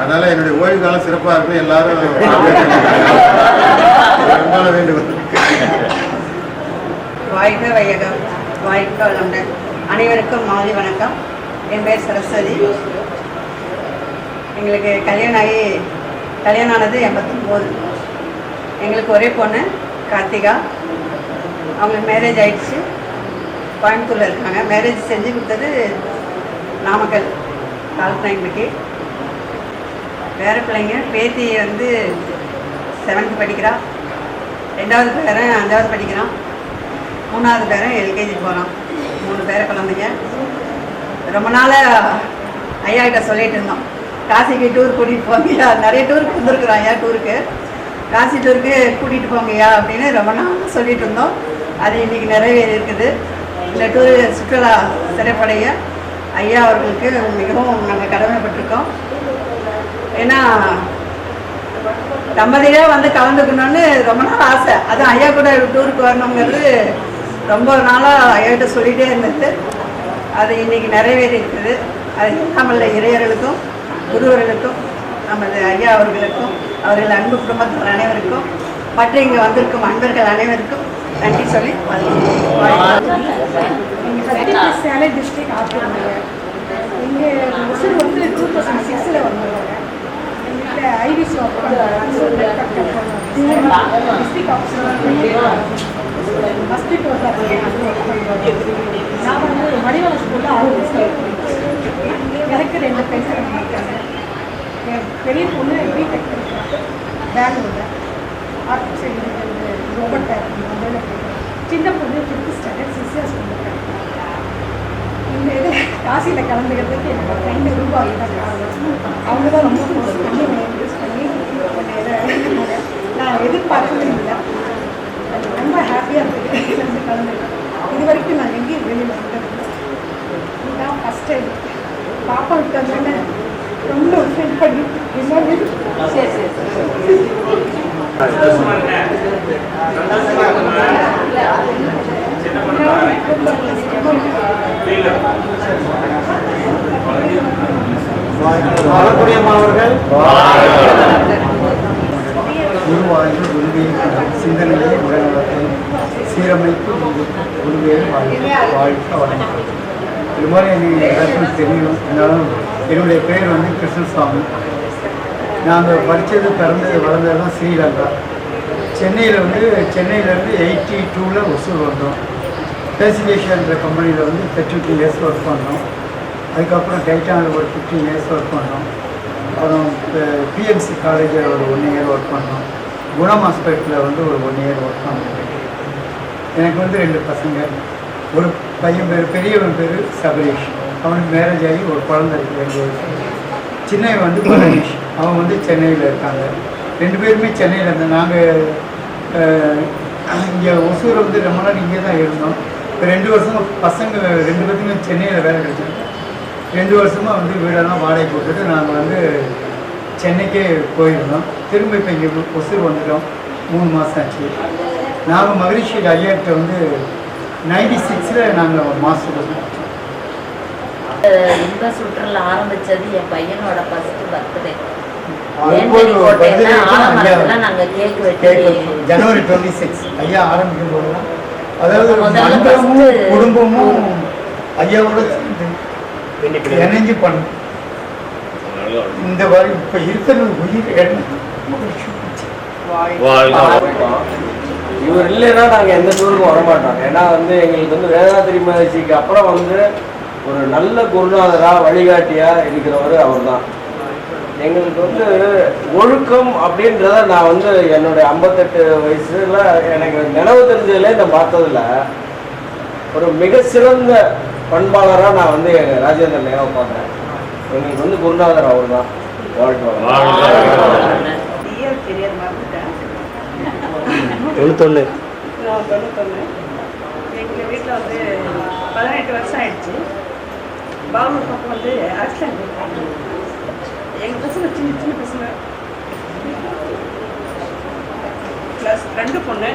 அதனால என்னுடைய ஓய்வு காலம் சிறப்பாக இருக்கும். எல்லாரும் வேண்டும். வாழ்க வையகம், வாழ்க வளமுடன். அனைவருக்கும் மாலை வணக்கம். என் பேர் சரஸ்வதி. எங்களுக்கு கல்யாணம் ஆனது 89. எங்களுக்கு ஒரே பொண்ணு கார்த்திகா. அவங்களுக்கு மேரேஜ் ஆயிடுச்சு, கோயம்புத்தூரில் இருக்காங்க. மேரேஜ் செஞ்சு கொடுத்தது நாமக்கல் கால்பனைக்கு. வேறு பிள்ளைங்க பேத்தி வந்து 7th படிக்கிறா, 2வது பேரன் 5வது படிக்கிறான், 3வது பேரன் எல்கேஜி போகிறான். 3 பேரை குழந்தைங்க. ரொம்ப நாளாக ஐயா கிட்ட சொல்லிட்டு இருந்தோம், காசிக்கு டூர் கூட்டிகிட்டு போங்கய்யா. நிறைய டூருக்கு வந்துருக்குறோம் ஐயா, டூருக்கு காசி டூருக்கு கூட்டிகிட்டு போங்கய்யா அப்படின்னு ரொம்ப நாள் சொல்லிட்டு இருந்தோம். அது இன்றைக்கி நிறைவேறி இருக்குது. இந்த டூர் சுற்றுலா சிறப்படைய ஐயா அவர்களுக்கு மிகவும் நாங்கள் கடமைப்பட்டிருக்கோம். ஏன்னா தம்பதியாக வந்து கலந்துக்கணும்னு ரொம்ப நாள் ஆசை. அதுவும் ஐயா கூட டூருக்கு வரணுங்கிறது ரொம்ப நாளாக ஐயாக்கிட்ட சொல்லிகிட்டே இருந்தது. அது இன்றைக்கி நிறைவேறி இருக்குது. அது நம்மள இறையர்களுக்கும் குருவர்களுக்கும் நமது ஐயா அவர்களுக்கும் அவர்கள் அன்பு குடும்பத்தினர் அனைவருக்கும் மற்ற இங்கே வந்திருக்கும் அன்பர்கள் அனைவருக்கும் நன்றி சொல்லி சேலம் டிஸ்ட்ரிக்ட் ஆப்பிடுங்க. இங்கே ஒசூர் வந்து 2006 வந்தாங்க. எங்கிட்ட ஐவிசி ஒர்க் பண்ணுறாங்க. டிஸ்ட்ரிக்ட் ஆஃபீஸர் ஹாஸ்பிட்டல் ஒர்க் பண்ணுறேன். நான் வந்து மணிவள ஸ்கூலில் 6 வருஷம். எனக்கு 2 பெண் இருக்காங்க. என் பெரிய பொண்ணு பிடெக் படிக்கிறாங்க பெங்களூரில். Artificial intelligence robot mobile. சின்ன பொண்ணு 5th ஸ்டாண்டர்ட் சிசிஎஸ் பண்ணிருக்காங்க. இந்த இது காசியில் கலந்துக்கிறதுக்கு என்னோட ஃப்ரெண்டு ரூபாய் தான் காரணம். அவங்க தான் ரொம்ப ஃபோர்ஸ் பண்ணி யூஸ் பண்ணி நான் எதிர்பார்க்கவே இல்லை. ரொம்ப ஹாப்பியாக இருக்குது வந்து கலந்துருக்கேன். இது வரைக்கும் நான் எங்கேயும் வெளியில் வந்ததில்லை. இதுதான் ஃபஸ்ட் டைம். பாப்பா விட்டாங்க ரொம்ப ஃபீல் பண்ணி சரி அவர்கள் குருவாய்வு குருவின் சிந்தனையை உடனத்தை சீரமைப்பு குருவியை வாழ்க்கை வளம். இது மாதிரி எனக்கு எல்லாருக்கும் தெரியும். இருந்தாலும் என்னுடைய பேர் வந்து கிருஷ்ணசாமி. நாங்கள் படித்தது பிறந்தது வளர்ந்ததுலாம் ஸ்ரீலங்கா. சென்னையிலேருந்து 82 ஒசூர் வந்தோம். பேசிகேஷன்ற கம்பெனியில் வந்து 32 இயர்ஸ் ஒர்க் பண்ணோம். அதுக்கப்புறம் டைட்டானில் ஒரு 15 இயர்ஸ் ஒர்க் பண்ணோம். அப்புறம் பிஎம்சி காலேஜில் ஒரு 1 இயர் ஒர்க் பண்ணோம். குணம் ஹாஸ்பிட்டலில் வந்து ஒரு 1 இயர் ஒர்க் பண்ணோம். எனக்கு வந்து 2 பசங்க. ஒரு பையன் பேர் பெரியவன் பேர் சபரீஷ். அவனுக்கு மேரேஜ் ஆகி ஒரு குழந்தை இருக்குது 2 வருஷம். சின்னவன் வந்து பரமேஷ். அவன் வந்து சென்னையில் இருக்காங்க. 2 பேருமே சென்னையில் இருந்தோம். நாங்கள் இங்கே ஒசூர் வந்து ரொம்ப நாள் இங்கே தான் இருந்தோம். இப்போ 2 வருஷமாக பசங்க 2 பேருக்குமே சென்னையில் வேலை கிடைச்சாங்க. 2 வருஷமாக வந்து வீடெல்லாம் வாடகை போட்டுட்டு நாங்கள் வந்து சென்னைக்கே போயிருந்தோம். திரும்ப இப்போ இங்கே ஒசூர் வந்துட்டோம். 3 மாதம் ஆச்சு. நாங்கள் மகரிஷி ஐயாக்கிட்ட வந்து 96 நாங்கள் மாஸ்டர். இந்த சுற்றுலா ஆரம்பிச்சது என் பையனோட ஃபர்ஸ்ட் பர்த்டே. ஜனவரி 26 ஐயா ஆரம்பிக்கும் போதுதான், அதாவது மண்டலமும் குடும்பமும் ஐயாவோட இணைஞ்சு பண்ணும். இந்த வரை இப்போ இருக்கிற உயிர் இவர் இல்லைன்னா நாங்கள் எந்த டூருக்கும் வரமாட்டோம். ஏன்னா வந்து எங்களுக்கு வந்து வேதாத்திரி மகிழ்ச்சிக்கு அப்புறம் வந்து ஒரு நல்ல குருநாதராக வழிகாட்டியாக இருக்கிறவர் அவர் தான். எங்களுக்கு வந்து ஒழுக்கம் அப்படின்றத நான் வந்து என்னுடைய 58 வயசுல எனக்கு நினைவு தெரிஞ்சதுல நான் பார்த்ததில்ல ஒரு மிக சிறந்த பண்பாளராக நான் வந்து ராஜேந்திரன் நேவை பார்த்தேன். எங்களுக்கு வந்து குருநாதர் அவர் தான். தெரியாது மறந்துட்டேன். 91 எங்கள் வீட்டில் வந்து 18 வருஷம் ஆயிடுச்சு. பாபு பக்கம் வந்து ஆக்சிடென்ட். எங்கள் பசங்க சின்ன சின்ன பசங்க ப்ளஸ் 2 பொண்ணு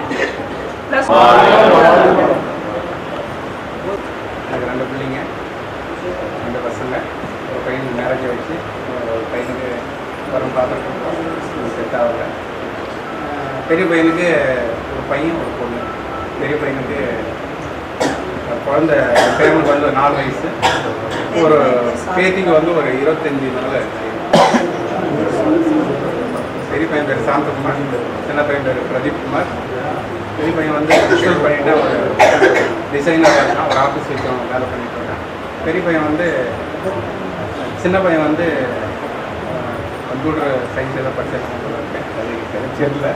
ப்ளஸ் எனக்கு 2 பிள்ளைங்க, 2 பசங்க. ஒரு பையனுக்கு மேரேஜ் ஆகிடுச்சு, ஒரு பையனுக்கு வரும் பார்த்துருக்கோம், செட் ஆகலை. பெரிய பையனுக்கு ஒரு பையன் ஒரு பொண்ணு. பெரிய பையனுக்கு குழந்தை பேருக்கு வந்து 4 வயசு, ஒரு பேத்திக்கு வந்து ஒரு 25 நாள். பெரிய பையன் பேர் சாந்தகுமார், சின்ன பையன் பேர் பிரதீப் குமார். பெரிய பையன் வந்து விஷுவல் பண்ணிட்டு ஒரு டிசைனர் இருக்கான், ஒரு ஆஃபீஸ் வச்சு வேலை பண்ணிட்டு இருக்கான். பெரிய பையன் வந்து சின்ன பையன் வந்து கம்ப்யூட்டர் சயின்ஸ் ஏதோ படிச்சிருக்கேன், அது தெரியல.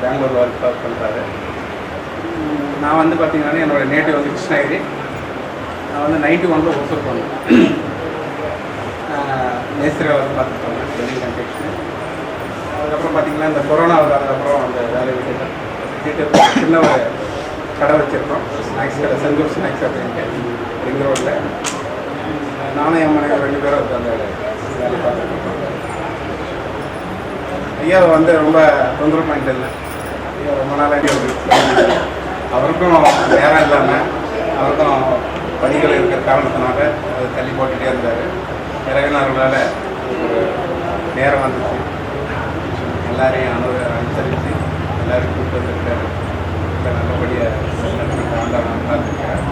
பெங்களூரில் ஒர்க் பண்ணுறாரு. நான் வந்து பார்த்தீங்கன்னா என்னோடய நேட்டிவ் வந்து கிருஷ்ணகிரி. நான் வந்து 91 ஒர்க் பண்ணேன். மேஸ்திரி வந்து பார்த்துட்டு போனேன், வெல்டிங் கன்ஸ்ட்ரக்ஷன். அதுக்கப்புறம் பார்த்தீங்கன்னா இந்த கொரோனா வந்ததுக்கப்புறம் அந்த வேலை விட்டு சின்ன ஒரு கடை வச்சுருக்கோம், ஸ்நாக்ஸ் கடை, செந்தூர் ஸ்நாக்ஸ் அப்படின்ட்டு ரிங் ரோடில். நானும் என் மனைவி 2 பேரும் அந்த வேலை பார்த்துருக்கோம். ஐயா வந்து ரொம்ப தொந்தரவு பண்ணிட்டு இல்லை. ஐயா ரொம்ப நாளாக அவருக்கும் நேரம் இல்லாமல், அவருக்கும் பணிகள் இருக்கிற காரணத்தினால அது தள்ளி போட்டுகிட்டே இருந்தார். இறைவனர்களால் ஒரு நேரம் வந்துச்சு, எல்லாரையும் அனுசரித்து எல்லோரும் கூப்பிட்டு வந்துருக்காரு. நல்லபடியாக ஆண்டவன் பார்த்துருக்காரு.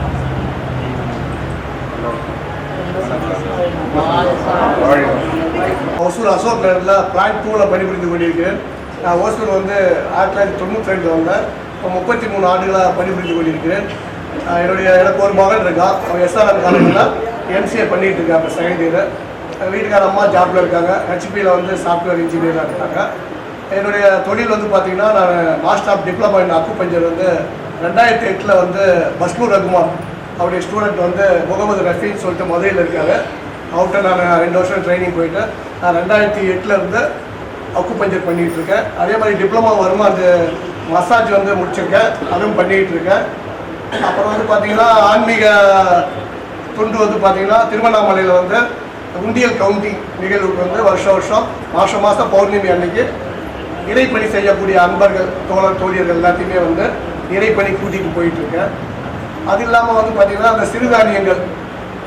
ஒசூர் அசோக் நகரில் பிளான் 2ல் பணிபுரிந்து கொண்டிருக்கிறேன். நான் ஓசூர் வந்து 1992 வந்தேன். இப்போ 33 ஆண்டுகளாக பணிபுரிந்து கொண்டிருக்கிறேன். எனக்கு ஒரு மகன் இருக்கான், அவன் SRM காலேஜில் MCA பண்ணிகிட்டு இருக்கான், இப்போ செகண்ட் இயர். வீட்டுக்கார அம்மா ஜாப்பில் இருக்காங்க, ஹெச்பியில் வந்து சாஃப்ட்வேர் இன்ஜினியராக இருக்காங்க. என்னுடைய தொழில் வந்து பார்த்திங்கன்னா நான் master of diploma in acupuncture வந்து 2008 வந்து பஸ்லூர் ரகுமான் அவருடைய ஸ்டூடெண்ட் வந்து முகமது ரஃபீன்னு சொல்லிட்டு மதுரையில் இருக்காங்க. அவர்கிட்ட நான் 2 வருஷம் ட்ரைனிங் போயிட்டு நான் 2008 இருந்து அக்குபஞ்சர் பண்ணிகிட்டு இருக்கேன். அதே மாதிரி டிப்ளமா வருமா அந்த மசாஜ் வந்து முடிச்சிருக்கேன், அதுவும் பண்ணிகிட்டு இருக்கேன். அப்புறம் வந்து பார்த்திங்கன்னா ஆன்மீக தொண்டு வந்து பார்த்திங்கன்னா திருவண்ணாமலையில் வந்து உண்டியல் கவுண்டிங் நிகழ்வுக்கு வந்து வருஷம் மாதம் பௌர்ணமி அன்னைக்கு இறைப்பணி செய்யக்கூடிய அன்பர்கள் தோழர் தோழியர்கள் எல்லாத்தையுமே வந்து இறைப்பணி கூட்டிகிட்டு போயிட்டுருக்கேன். அது இல்லாமல் வந்து பார்த்திங்கன்னா அந்த சிறுதானியங்கள்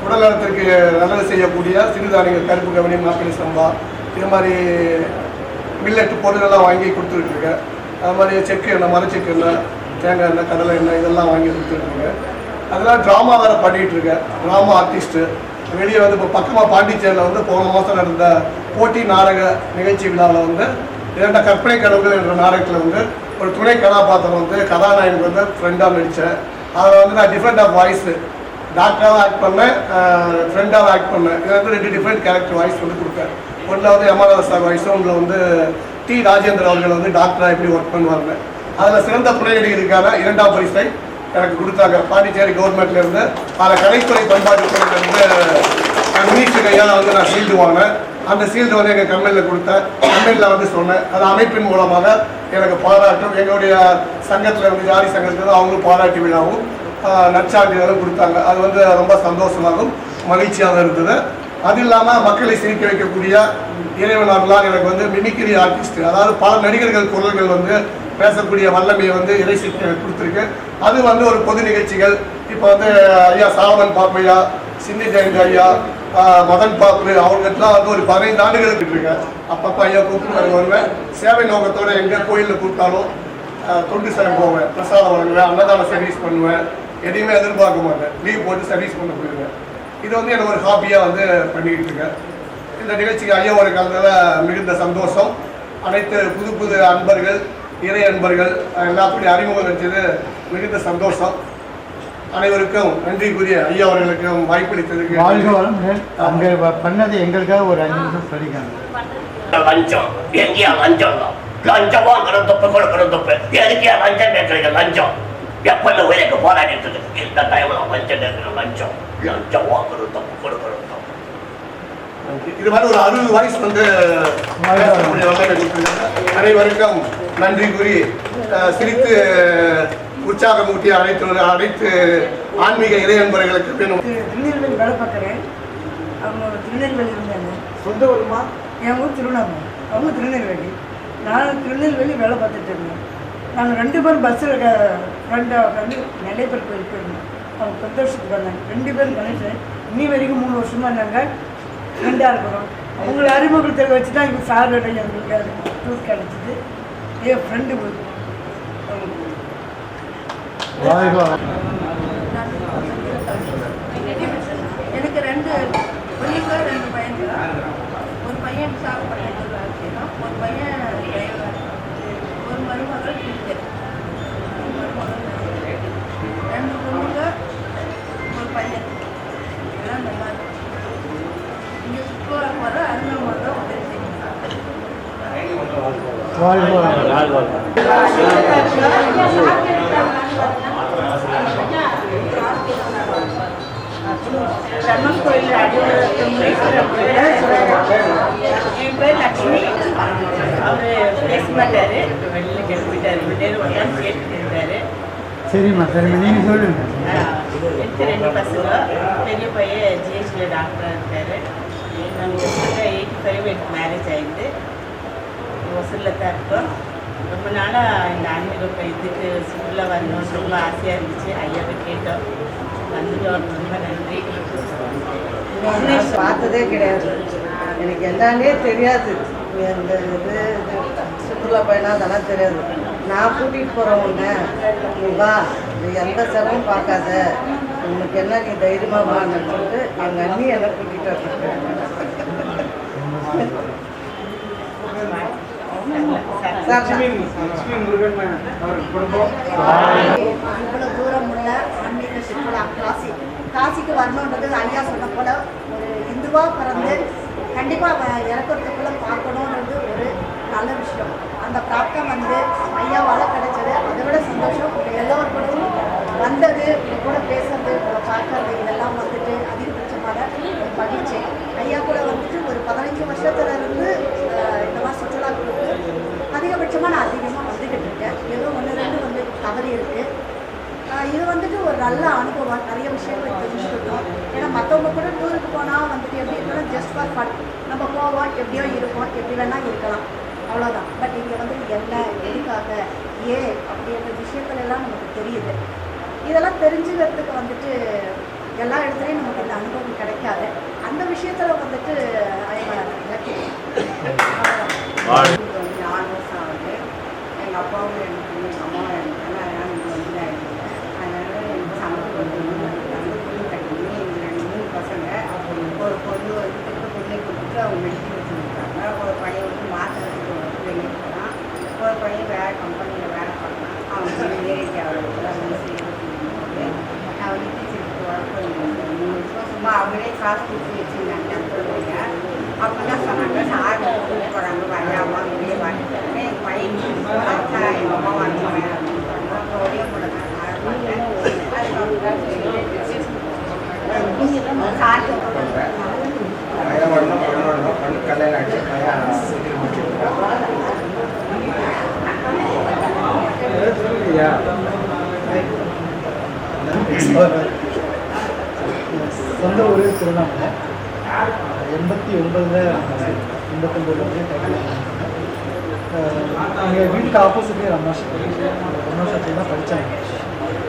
உடல் நலத்திற்கு நல்லது செய்யக்கூடிய சிறுதானியங்கள், கருப்பு கவனி, மாப்பிள்ளை சம்பா, இது மாதிரி மில்லட்டு பொருளெல்லாம் வாங்கி கொடுத்துட்ருக்கேன். அது மாதிரி செக்கு எண்ணெய், மரச்செக்கு எண்ணெய், தேங்காய் எண்ணெய், கடலை எண்ணெய் இதெல்லாம் வாங்கி கொடுத்துட்ருக்கேன். அதெல்லாம் ட்ராமா வேறு பண்ணிகிட்ருக்கேன், ட்ராமா ஆர்டிஸ்ட்டு. வெளியே வந்து இப்போ பக்கமாக பாண்டிச்சேரியில் வந்து போன மாதம் நடந்த போட்டி நாடக நிகழ்ச்சி விழாவில் வந்து 2 கற்பனை கனவுகள் என்ற நாடகத்தில் வந்து ஒரு துணை கதாபாத்திரம் வந்து கதாநாயகனுக்கு வந்து ஃப்ரெண்டாக நடித்தேன். அதில் வந்து நான் டிஃப்ரெண்ட் ஆஃப் வாய்ஸு டாக்டராக ஆக்ட் பண்ணேன், ஃப்ரெண்டாக ஆக்ட் பண்ணேன். இதில் வந்து 2 டிஃப்ரெண்ட் கேரக்டர் வாய்ஸ் வந்து கொடுத்தேன். ஒன்றில் வந்து எம்ஆர்ஆர் சார் வாய்ஸும், ஒன்றில் வந்து டி ராஜேந்திரன் அவர்கள் வந்து டாக்டராக எப்படி ஒர்க் பண்ணுவாங்க. அதில் சிறந்த துணை நடிகருக்கான 2ஆம் பரிசை எனக்கு கொடுத்தாங்க பாண்டிச்சேரி கவர்மெண்ட்லேருந்து. அதில் கலைத்துறை பண்பாட்டுத்துறையிலேருந்து மினிஸ்டர் கையால் வந்து நான் ஷீல்டு வாங்கினேன். அந்த ஷீல்டு வந்து எங்கள் கம்பெனியில் கொடுத்தேன். கம்பெனியில் வந்து சொன்னேன், அது அமைப்பின் மூலமாக எனக்கு பாராட்டும், எங்களுடைய சங்கத்தில் இருந்து ஜாதி சங்கத்தில் அவங்களும் பாராட்டி விழாவும் நற்சான்றிதழும் கொடுத்தாங்க. அது வந்து ரொம்ப சந்தோஷமாகவும் மகிழ்ச்சியாக இருந்தது. அது இல்லாமல் மக்களை சிரிக்க வைக்கக்கூடிய இறைவனார்களால் எனக்கு வந்து மிமிக்ரி ஆர்டிஸ்ட், அதாவது பல நடிகர்கள் குரல்கள் வந்து பேசக்கூடிய வல்லமையை வந்து இறைசிக்கு கொடுத்துருக்கு. அது வந்து ஒரு பொது நிகழ்ச்சிகள் இப்போ வந்து ஐயா சாலமன் பாப்பையா, சிந்தி ஜெயந்த் ஐயா, மதன் பாப்பு அவங்ககிட்டலாம் வந்து ஒரு 15 ஆண்டுகளுக்கு இருக்கேன். அப்பப்போ ஐயா கூப்பிட்டு வருவேன். சேவை நோக்கத்தோடு எங்கே கோயிலில் கூப்பிட்டாலும் தொண்டு சேவை போவேன், பிரசாதம் வழங்குவேன், அன்னதான சர்வீஸ் பண்ணுவேன். எதையுமே எதிர்பார்க்க மாட்டேன், லீவ் போட்டு சர்வீஸ் பண்ண போயிடுவேன். இது வந்து எனக்கு ஒரு ஹாபியாக வந்து பண்ணிக்கிட்டு இருக்கேன். இந்த நிகழ்ச்சிக்கு ஐயாவோட கலந்ததில் மிகுந்த சந்தோஷம். அனைத்து புது புது அன்பர்கள், இறை அன்பர்கள் எல்லாத்துடைய அறிமுகம் கிடைச்சது மிகுந்த சந்தோஷம். அனைவருக்கும் நன்றி கூறிய ஐயா அவர்களுக்கும் வாய்ப்பளித்ததுக்கு அங்கே பண்ணது எங்களுக்காக ஒரு 5 நிமிஷம் சொல்லிக்காங்க. லஞ்சம் எங்கேயா லஞ்சம் லஞ்சம் வாங்குற தப்பு கொடுக்குற தப்பு எதுக்கே லஞ்சம் கேட்குறீங்க? லஞ்சம் எப்பல்ல உயிருக்கு போராடிட்டு இருக்கு. இந்த டைம்ல லஞ்சம் கேட்குற லஞ்சம் வாங்குற தப்பு கொடுக்குற தப்பு. இது மாதிரி ஒரு 60 வயசு வந்து அனைவருக்கும் நன்றி கூறி சிரித்து உற்சாகமூட்டி அனைத்து ஆன்மீக இறை அன்பர்களுக்கு திருநெல்வேலி வேலை பார்க்குறேன். அவங்க திருநெல்வேலி இருந்தாங்க. சொந்த ஊருமா? என் ஊர் திருவண்ணாமலை, அவங்க திருநெல்வேலி. நான் திருநெல்வேலி வேலை பார்த்துட்டு இருந்தேன். நாங்கள் 2 பேரும் பஸ்ஸில் ஃப்ரெண்டாக நிறைய பேர் போயிருந்தோம். அவங்க 10 வருஷத்துக்கு வந்தாங்க. 2 பேரும் கணேசன் இன்னி வரைக்கும் 3 வருஷமாக நாங்கள் ஃப்ரெண்டாக இருக்கிறோம். அவங்களை அறிமுகத்தை வச்சு தான் இப்போ சாரோட எங்களுக்கு டூர் கிடச்சிது. என் ஃப்ரெண்டு எனக்கு 2 பொண்ணுங்க 2 பையங்க. ஒரு பையன் விசாகப்பட்டினத்தில் வேலை செய்யணும், ஒரு பையன் டிரைவர், ஒரு மருமகள் டீச்சர், 2 பொண்ணுங்க, ஒரு பையன். எல்லாம் நல்லா இருக்கும். இங்கே சுற்றுலா போகிற அருமையாக தான் உதவி தர்மம் கோயில் என் பேர் லக்ஷ்மி. அவர் பேச மாட்டார், வெளியில் கிளம்பிட்டார். நேரம் வந்தாலும் கேட்டுட்டு இருந்தார். சரிம்மா சரிம்மா, நீங்கள் சொல்லுங்க. எனக்கு 2 பசங்க. பெரிய பையன் ஜிஎஸ்டியில் டாக்டராக இருக்கார். நாங்கள் 85 எனக்கு மேரேஜ் ஆகிடுது. ஒசூரில் தான் இருக்கோம். ரொம்ப நாளாக இந்த ஆன்மீக இதுக்கு சுற்றுலா வரணும்னு ரொம்ப ஆசையாக இருந்துச்சு. ஐயாவை கேட்டோம், வந்துட்டோம். ரொம்ப நன்றி. பார்த்ததே கிடையாது. எனக்கு என்னன்னே தெரியாது. இந்த இது சுற்றுலா பயணம் அதெல்லாம் தெரியாது. நான் கூட்டிகிட்டு போகிறேன் உன்னை, நீ வா, நீ எந்த செலவும் பார்க்காத, உனக்கு என்ன நீ தைரியமாக வான்னு சொல்லிட்டு எங்கள் அண்ணி என்னை கூட்டிகிட்டு வந்துருக்கேன். இவ்வளோ தூரம் உள்ள ஆன்மீக சுற்றுலா காசிக்கு வரணுன்றது ஐயா சொன்ன போல ஒரு இந்துவாக பிறந்து கண்டிப்பாக இறக்கிறதுக்குள்ள பார்க்கணுன்றது ஒரு நல்ல விஷயம். அந்த பிராப்தம் வந்து ஐயாவால் கிடைச்சது. அதை விட சந்தோஷம் எல்லோரும் கூடவும் வந்தது, கூட பேசுறது, கூட பார்க்கறது, இதெல்லாம் வந்துட்டு அதிகபட்சமான மகிழ்ச்சி. ஐயா கூட வந்துட்டு ஒரு 15 வருஷத்துல இருந்து இந்த மாதிரி சுற்றுலாக்களுக்கு அதிகபட்சமாக நான் அதிகமாக வந்துக்கிட்டு இருக்கேன். ஏதோ 1-2 வந்து தவறி இருக்குது. இது வந்துட்டு ஒரு நல்ல அனுபவம். நிறைய விஷயங்கள் தெரிஞ்சுக்கிட்டோம். ஏன்னா மற்றவங்க கூட டூருக்கு போனால் வந்துட்டு எப்படி இருக்கணும், ஜஸ்ட் ஃபார் ஃபன். நம்ம போவோம், எப்படியோ இருப்போம், எப்படி வேணால் இருக்கலாம், அவ்வளோதான். பட் இங்கே வந்து என்ன, எதுக்காக, ஏன் அப்படின்ற விஷயங்கள் எல்லாம் நமக்கு தெரியுது. இதெல்லாம் தெரிஞ்சுக்கிறதுக்கு வந்துட்டு எல்லா இடத்துலையும் நமக்கு இந்த அனுபவம் கிடைக்காது. அந்த விஷயத்தில் வந்துட்டு எங்கள் அப்பாவும் எனக்கு எங்கள் அம்மாவும் எனக்கு அதனால் இங்கே வந்து நான் இருந்தேன். அதனால் எனக்கு சமைச்சு கொடுத்துருந்தாங்க. பொண்ணு கட்டினு எங்கள் 3 பசங்க. ஒரு பொண்ணு வந்து பொண்ணை கொடுத்துட்டு அவங்க மெடிக்கல் வச்சுருக்காங்க. ஒரு பையன் வந்து மாத்திரத்துக்கு வெளியே போகிறான். ஒரு பையன் வேறு கம்பெனியில் வேலை பார்க்கலாம். அவன் ஏரியா அவங்களுக்கு செய்யறது. அவன் டீச்சருக்கு ஒர்க் பண்ணிட்டு 3 வருஷம் சும்மா அவங்களே காசு கொடுத்து வச்சுருந்தாங்க. அப்போ தான் சொன்னாங்க, சார் கூப்பிட்டு போகிறாங்க, வரையாமா வெளியே வாங்கிட்டாங்க. எங்கள் பையன் எங்கள் அம்மா வாங்கினாங்க அப்படின்னு சொன்னாங்க. அப்புறம் ஒரே கூட தான் பார்த்தேன். அதுக்கப்புறம் சார்ட்டு கல்யாணம் ஆகிடுச்சு. சொந்த ஊர் திருவண்ணாமலை. 89 வந்து எங்கள் வீட்டுக்கு ஆப்போசிட்லேயே ரமாஷாத்தி தான் படித்தாங்க.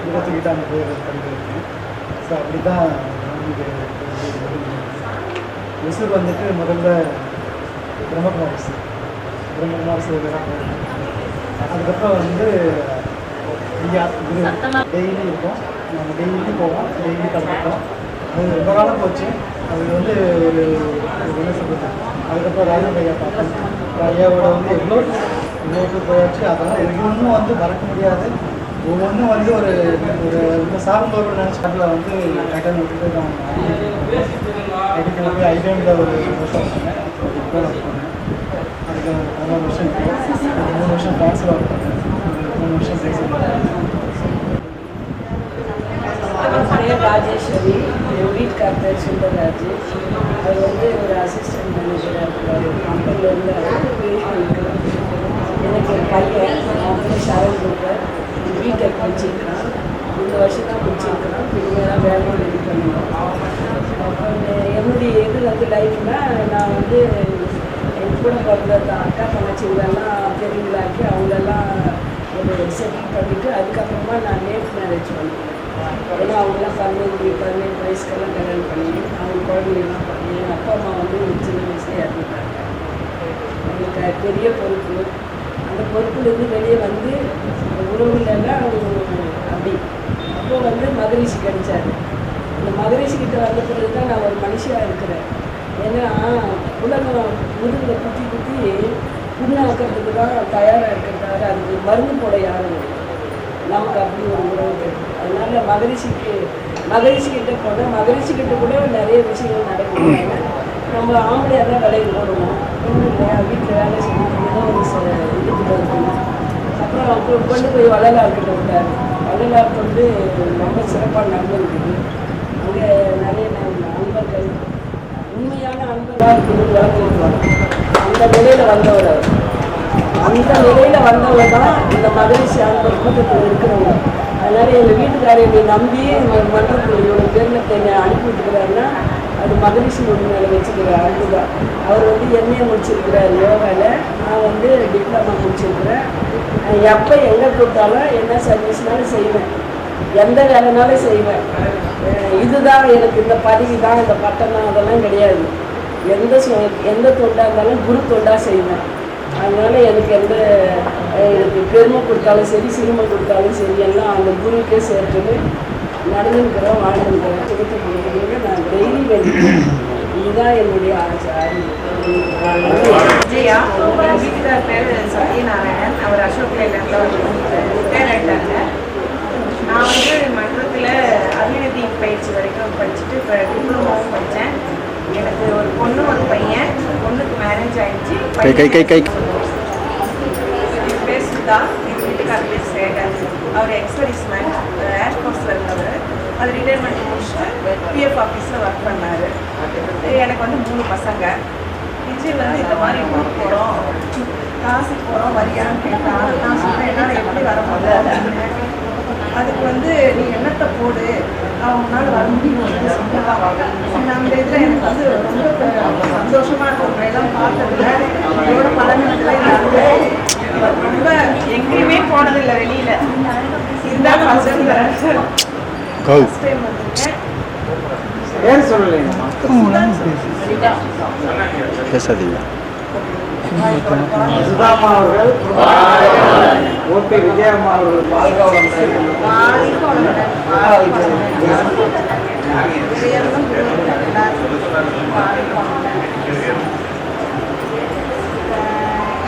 28 பேர் படிக்கிறேன். ஸோ அப்படி தான் ஒசூர் வந்துட்டு முதல்ல பிரம்மகுமாரிஸ் அதுக்கப்புறம் வந்து ஐயா டெய்லி இருக்கும். நாங்கள் டெய்லி போவோம், டெய்லி கலந்துட்டோம். அது ரொம்ப காலம் போச்சு. அது வந்து ஒரு என்ன சொல்கிறது, அதுக்கப்புறம் ராஜன் ஐயா பார்த்தேன். ஐயாவோட வந்து எவ்வளோ போயாச்சு. அதெல்லாம் ஒவ்வொன்றும் வந்து மறக்க முடியாது. ஒவ்வொன்றும் வந்து ஒரு இந்த சாப்பிட்டு நினச்ச அதில் வந்து கரெக்டாக விட்டுட்டு நான் எடுத்து வந்து ஐடியாவில் ஒரு வருஷம் பண்ணேன். இப்போ நான் பண்ணேன். அதுக்கு 11 வருஷம் இப்போ 3 வருஷம் ட்ரான்ஸ்ஃபர் ஒர்க் பண்ணேன். 3 வருஷம் பேசுகிறேன். பேர் ராஜேஸ்வரி, என் வீட்டுக்கார் பேர் சுந்தரராஜ். அவர் வந்து ஒரு அசிஸ்டன்ட் மேனேஜராக இருக்கிறார். கம்பெனியில் இருந்தார். எனக்கு ஒரு பையன் அவன் ஷாரல் கொடுப்பார். பிடெக் முடிச்சிருக்கிறான். இந்த வருஷம் தான் முடிச்சிருக்கிறான். பிள்ளைங்களாம் வேலை ரெடி பண்ணுவோம். அப்புறம் என்னுடைய இது வந்து லைஃப்னால் நான் வந்து என் கூட பிறந்த அக்கா தங்கச்சிங்களெல்லாம் பெரியவங்களாக்கி அவங்களெல்லாம் ஒரு செட்டில் பண்ணிவிட்டு அதுக்கப்புறமா நான் நேட் மேரேஜ் பண்ணிட்டேன். ஏன்னா அவங்களாம் 17 வயசுக்கெல்லாம் கல்யாணம் பண்ணி அவங்க குழந்தைங்கலாம் பண்ணி எங்கள் அப்பா அம்மா வந்து சின்ன வயசுலேயே இறந்துட்டாங்க. எனக்கு பெரிய பொறுப்பு. அந்த பொறுப்புலேருந்து வெளியே வந்து உறவுகளெல்லாம் அப்படி அப்போ வந்து மகரிஷி கிடைச்சார். அந்த மகரிஷிக்கிட்ட வந்த பிறகு தான் நான் ஒரு மனுஷியாக இருக்கிறேன். ஏன்னா உலகம் முதுகில் குத்தி குத்தி புண்ணாக்கிறதுக்கு தான் தயாராக இருக்கிறதால அதுக்கு மருந்து போட யாரும் இல்லை. நமக்கு அப்படி ஒரு உறவு கிடைக்கும். அதனால் மகரிஷிக்கிட்ட போனால் மகரிஷிக்கிட்ட கூட நிறைய விஷயங்கள் நடக்கும். நம்ம ஆம்பளையாக தான் வேலைக்கு போடுவோம். ஒன்றும் இல்லையா, வீட்டில் வேலை செய்யணும், ஏதோ ஒரு இதுக்கு இருக்கணும். அப்புறம் கொண்டு போய் வள்ளலார்கிட்ட விட்டார். வள்ளலார் கொண்டு ரொம்ப சிறப்பான நண்பர் இருக்குது. அங்கே நிறைய நண்பர்கள், உண்மையான அன்பர்களாக இருக்குது, வளர்த்துருவாங்க. அந்த நிலையில் வந்தவர் அவர். அந்த நிலையில் வந்தவர் தான் இந்த மகரிஷி அன்பர் கூட்டத்தில் இருக்கிறவங்க. அதனால் எங்கள் வீட்டுக்காரர் என்னை நம்பி எங்கள் மன்றத்தில் இவ்வளோ பேரில் என்னை அனுப்பி விட்டுக்கிறாருன்னா அது மகரிஷி மேலே வச்சுக்கிற அன்பு தான். அவர் வந்து எம்ஏ முடிச்சிருக்கிறார் யோகாவில். நான் வந்து டிப்ளமா முடிச்சிருக்கிறேன். எப்போ எங்கே கூப்பிட்டாலும் என்ன சர்வீஸ்னாலும் செய்வேன், எந்த வேலைனாலும் செய்வேன். இதுதான் எனக்கு இந்த பதவி தான், இந்த பட்டம் தான், அதெல்லாம் கிடையாது. எந்த தொண்டாக இருந்தாலும் குரு தொண்டாக செய்வேன். அதனால் எனக்கு எனக்கு பெருமை கொடுத்தாலும் சரி, சிறுமை கொடுத்தாலும் சரி, எல்லாம் அந்த குருக்கே சேர்த்துன்னு நடந்துருக்கிறோம், வாழ்ந்துருக்கிறோம். கொடுத்து கொடுக்குறீங்க நான் டெய்லி வேண்டிக்கிறேன். இதுதான் என்னுடைய விஜயா. வீட்டுக்கார் பேர் சத்யநாராயணன். அவர் அசோக் லேண்டில் ரிட்டையர் ஆகிட்டாங்க. நான் வந்து மன்றத்தில் அபிநதி பயிற்சி வரைக்கும் படிச்சுட்டு இப்போ டிப்ளமோவும் படித்தேன். எனக்கு ஒரு பொண்ணு ஒரு பையன். பொண்ணுக்கு மேரேஜ் ஆகிடுச்சு. என் பேர் சுதா. எங்கள் வீட்டுக்கார பேர் சேகர். அவர் எக்ஸ்பர்டீஸ் மேன், ஏர்ஃபோர்ஸில் இருந்தவர். அது ரிட்டையர்மெண்ட் முடிச்சுட்டு பிஎஃப் ஆஃபீஸில் ஒர்க் பண்ணார். எனக்கு வந்து 3 பசங்க. விஜயில் வந்து இந்த மாதிரி ஊருக்கு போகிறோம், காசுக்கு போகிறோம், வரியான்னு கேட்டால் நான் சொன்னேன் என்னால் எப்படி வர முடியாது. அதுக்கு வந்து நீ எண்ணத்தை போடு, அவங்களால வர முடியும் வந்து சொன்னாங்க. அந்த இதில் எனக்கு வந்து ரொம்ப சந்தோஷமாக இருக்கும். எல்லாம் பார்த்ததில்ல, இதோட பலன்களை ரொம்ப எங்கேயுமே போனதில்லை வெளியில். இருந்தால் ஃபஸ்ட் டைம் வந்துருக்கேன். ஏன் சொல்லலைங்கம்மா? பேசாதீங்க. சுதாமா அவர்கள், ஓபி விஜயம்மா அவர்கள்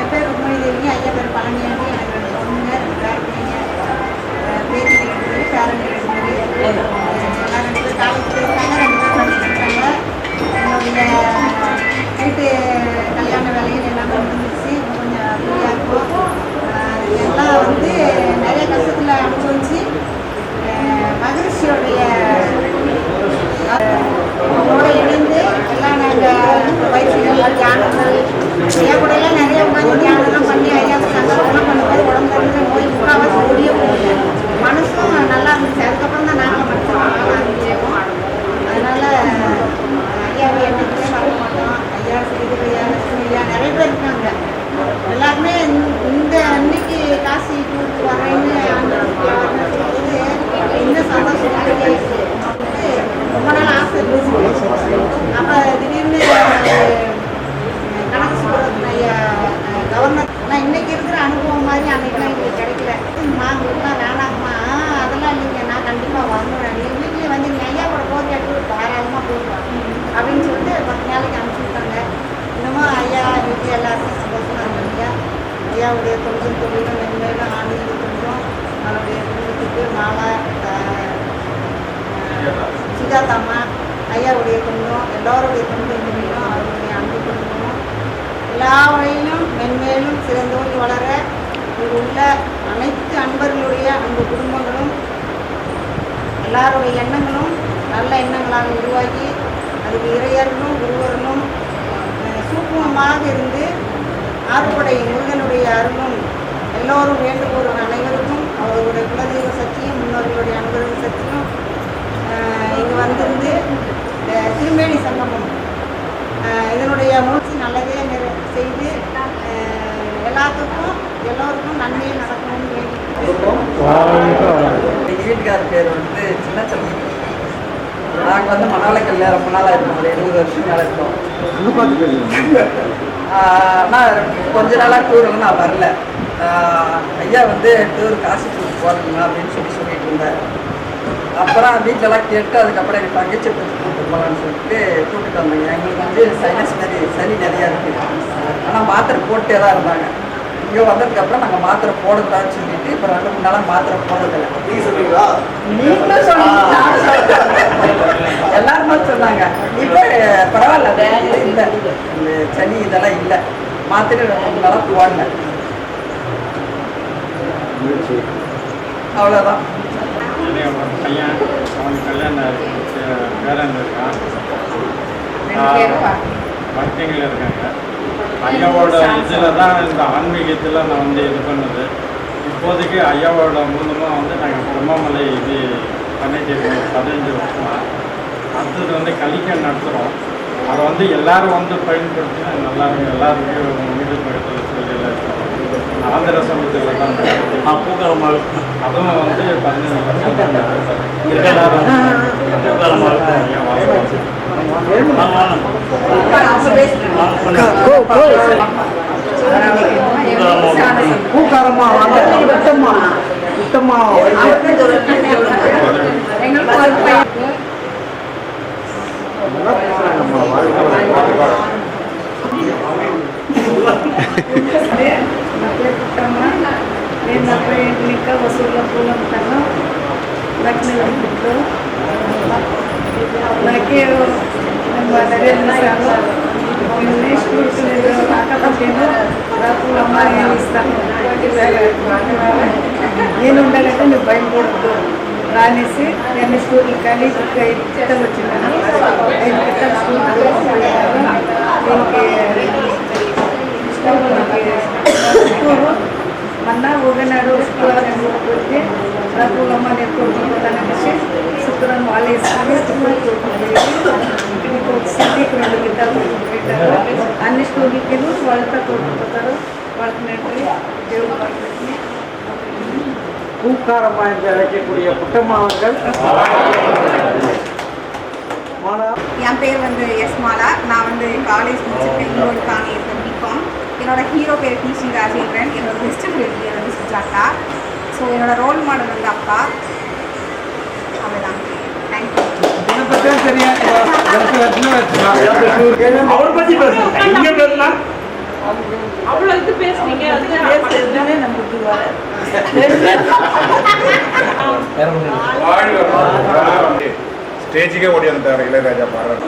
என் பேர் ருக்மணி தேவி. ஐயா பேர் பழனியாண்டி. எனக்கு 2 பொண்ணுங்க, 2 பேரப்பிள்ளைங்க. பேத்தி 2 பேர், பேரண்ட் 2 பேர். எல்லாம் 2 பேர் காலேஜ் போயிருக்காங்க, 2 பேர் படிச்சுருக்காங்க. என்னுடைய வீட்டு கல்யாண வேலைகள் எல்லாமே முடிஞ்சிச்சு. கொஞ்சம் ஃப்ரீயாக இருக்கும். எல்லாம் வந்து நிறைய கஷ்டத்தில் அனுபவிச்சு மகிழ்ச்சியோடைய அவங்களோட இணைந்து எல்லாம் நாங்கள் பயிற்சிகள், தியானங்கள், ஐயா கூட எல்லாம் நிறைய உட்காந்து தியானம்லாம் பண்ணி ஐயாவுக்கு சந்தோஷம்லாம் பண்ணும்போது உடம்புல இருந்த நோய் முக்கால்வாசி முடிய போகுது. மனசும் நல்லா இருந்துச்சு. அதுக்கப்புறம் தான் நாங்கள் மனசு ஆரம்பிச்சோம். அதனால் ஐயாவை என்னைக்குமே மறக்க மாட்டோம். ஐயா, சிறுகு ஐயா, லட்சுமி ஐயா, நிறைய பேர் இருக்காங்க. எல்லாருமே இந்த அன்னைக்கு காசி டூருக்கு வரேன்னு சொல்லும்போது இன்னும் சந்தோஷமாக இருக்கு. ரொம்ப நாள் ஆசை இருந்துச்சு. அப்போ திடீர்னு கணக்கு சொல்கிறது ஐயா கவர்னர் நான் இன்னைக்கு இருக்கிற அனுபவம் மாதிரி அன்னைக்கெலாம் எங்களுக்கு கிடைக்கல. மாங்கலாம் வேணாங்கம்மா, அதெல்லாம் இல்லைங்க, நான் கண்டிப்பாக வரணும். எங்கள் வீட்லேயே வந்து நீ ஐயா கூட போகிற தாராளமாக போயிருவாங்க அப்படின்னு சொல்லிட்டு 10 நாளைக்கு அனுப்பிச்சி விட்டாங்க. இன்னமும் ஐயாவுடைய தொண்டும் தொழிலும் மென்மேலும் ஆன்மீக தொண்டும் அவருடைய குடும்பத்துக்கு மாலா சுஜாதாம்மா ஐயாவுடைய தொண்டும் எல்லோருடைய தொண்டும் தொழிலும் அவருடைய அன்பு தொண்டும் எல்லா வழியிலும் மென்மேலும் சிறந்தோங்கி வளர இங்கு உள்ள அனைத்து அன்பர்களுடைய அன்பு குடும்பங்களும் எல்லாருடைய எண்ணங்களும் நல்ல எண்ணங்களாக உருவாக்கி அதுக்கு இறையர்களும் குருவர்களும் சூக்குமமாக இருந்து ஆறுபடை முருகனுடைய அருளும் எல்லோரும் வேண்டுகோர் அனைவருக்கும் அவர்களுடைய குலதெய்வ சக்தியும் முன்னோர்களுடைய அனுகிரக சக்தியும் இங்கு வந்திருந்து திருமேனி சங்கமம் இதனுடைய முயற்சி நல்லதே செய்து எல்லாத்துக்கும் எல்லோருக்கும் நன்மையே நடக்கணும்னு வேண்டி எங்கள் வீட்டுக்கார பேர் வந்து சின்னத்தம்பி. நாங்கள் வந்து மணாலக்கல்ல ரொம்ப நாளாக இருக்கோம், ஒரு 70 வருஷம் மேலே இருக்கோம். ஆனால் கொஞ்ச நாளாக டூருக்கு நான் வரல. ஐயா வந்து டூர் காசி டூர் போகிறீங்க அப்படின்னு சொல்லிட்டு இருந்தார். அப்புறம் வீட்டிலலாம் கேட்டு அதுக்கப்புறம் எனக்கு தங்கச்சி கூப்பிட்டு போகலான்னு சொல்லிட்டு கூப்பிட்டு வந்தாங்க. எங்களுக்கு வந்து சைனஸ் மாதிரி சளி நிறையா இருக்குது, ஆனால் மாத்திரை போட்டே தான் இருந்தாங்க. இங்கே வந்ததுக்கப்புறம் நாங்கள் மாத்திரை போடக்கூடாதுன்னு சொல்லிட்டு இப்போ 2-3 நாளாக மாத்திரை போடுறதில்லை. நீங்களும் சொன்னீங்க, எல்லாருமே சொன்னாங்க. இப்போ பரவாயில்ல, இல்லை இந்த சளி இதெல்லாம் இல்லை, மாத்திரை 2-3 நாளாக போடல. அவ்வளோதான். பையன் அவனுக்கு கல்யாணம் பேரன் இருக்கான், ஒர்க்கிங்கில் இருக்காங்க. ஐயாவோட இதில் தான் இந்த ஆன்மீகத்தில் நான் வந்து இது பண்ணது. இப்போதைக்கு ஐயாவோட மூலமாக வந்து நாங்கள் பிரம்மாமலை இது பண்ணிட்டு இருக்கோம் 15 வருஷமாக. அடுத்தது வந்து கலிக்கன் நடத்துகிறோம். அதை வந்து எல்லோரும் வந்து பயன்படுத்தினா நல்லாயிருக்கும். எல்லாருக்கும் வீடு பக்கத்தில் சொல்லல ஆந்திர சமூகத்தில் தான் பூக்காரமாக அதுவும் வந்து 15 வருஷம் எல்லாரும் பூக்காரமா வாங்க சுத்தமா சுத்தமா వసూళ్ళ పూలంటాను లక్ష్మీ లంకట్లో నాకే కాకపోతేను పూలమ్మ నేను ఇస్తాను, నేను ఉండాలంటే నువ్వు బయలుదేరద్దు రానేసి నేను స్కూల్కి కానీ 5 గంటలు వచ్చినాను. 5 గంటల స్కూల్ దీనికి మొన్న ఊగనాడు శుక్రవారం పోతే పూలమ్మ నేను కొడుకుపోతాననేసి శుక్రవారం వాళ్ళు వేసుకొని ఇంటికి సిటీకి 2 గంటలు పెట్టారు. అన్ని స్కూల్కి వాళ్ళతో కొడుకుపోతారు. వాళ్ళకి నేను దేవుడు వాళ్ళకి பூக்காரமா என்று அழைக்கக்கூடிய புட்டம்மா அவர்கள். என் பேர் வந்து எஸ் மாலா. நான் வந்து காலேஜ் முடிச்சிருக்கேன், இன்னொரு காணி இருக்கேன் பிகாம். என்னோட ஹீரோ பேர் டி ஸ்ரீ ராஜேந்திரன். என்னோட பெஸ்ட் ஃப்ரெண்ட் பேர் வந்து சுஜாதா. ஸோ என்னோட ரோல் மாடல் வந்து அப்பா. அவ்வளோதான். தேங்க்யூ. அவர் பத்தி பேசலாம். அவ்வளோ இது பேசுனீங்க, அதுவே நமக்கு வர ஸ்டேஜுக்கே ஓடி வந்தார் இளையராஜா பாடுறாரு.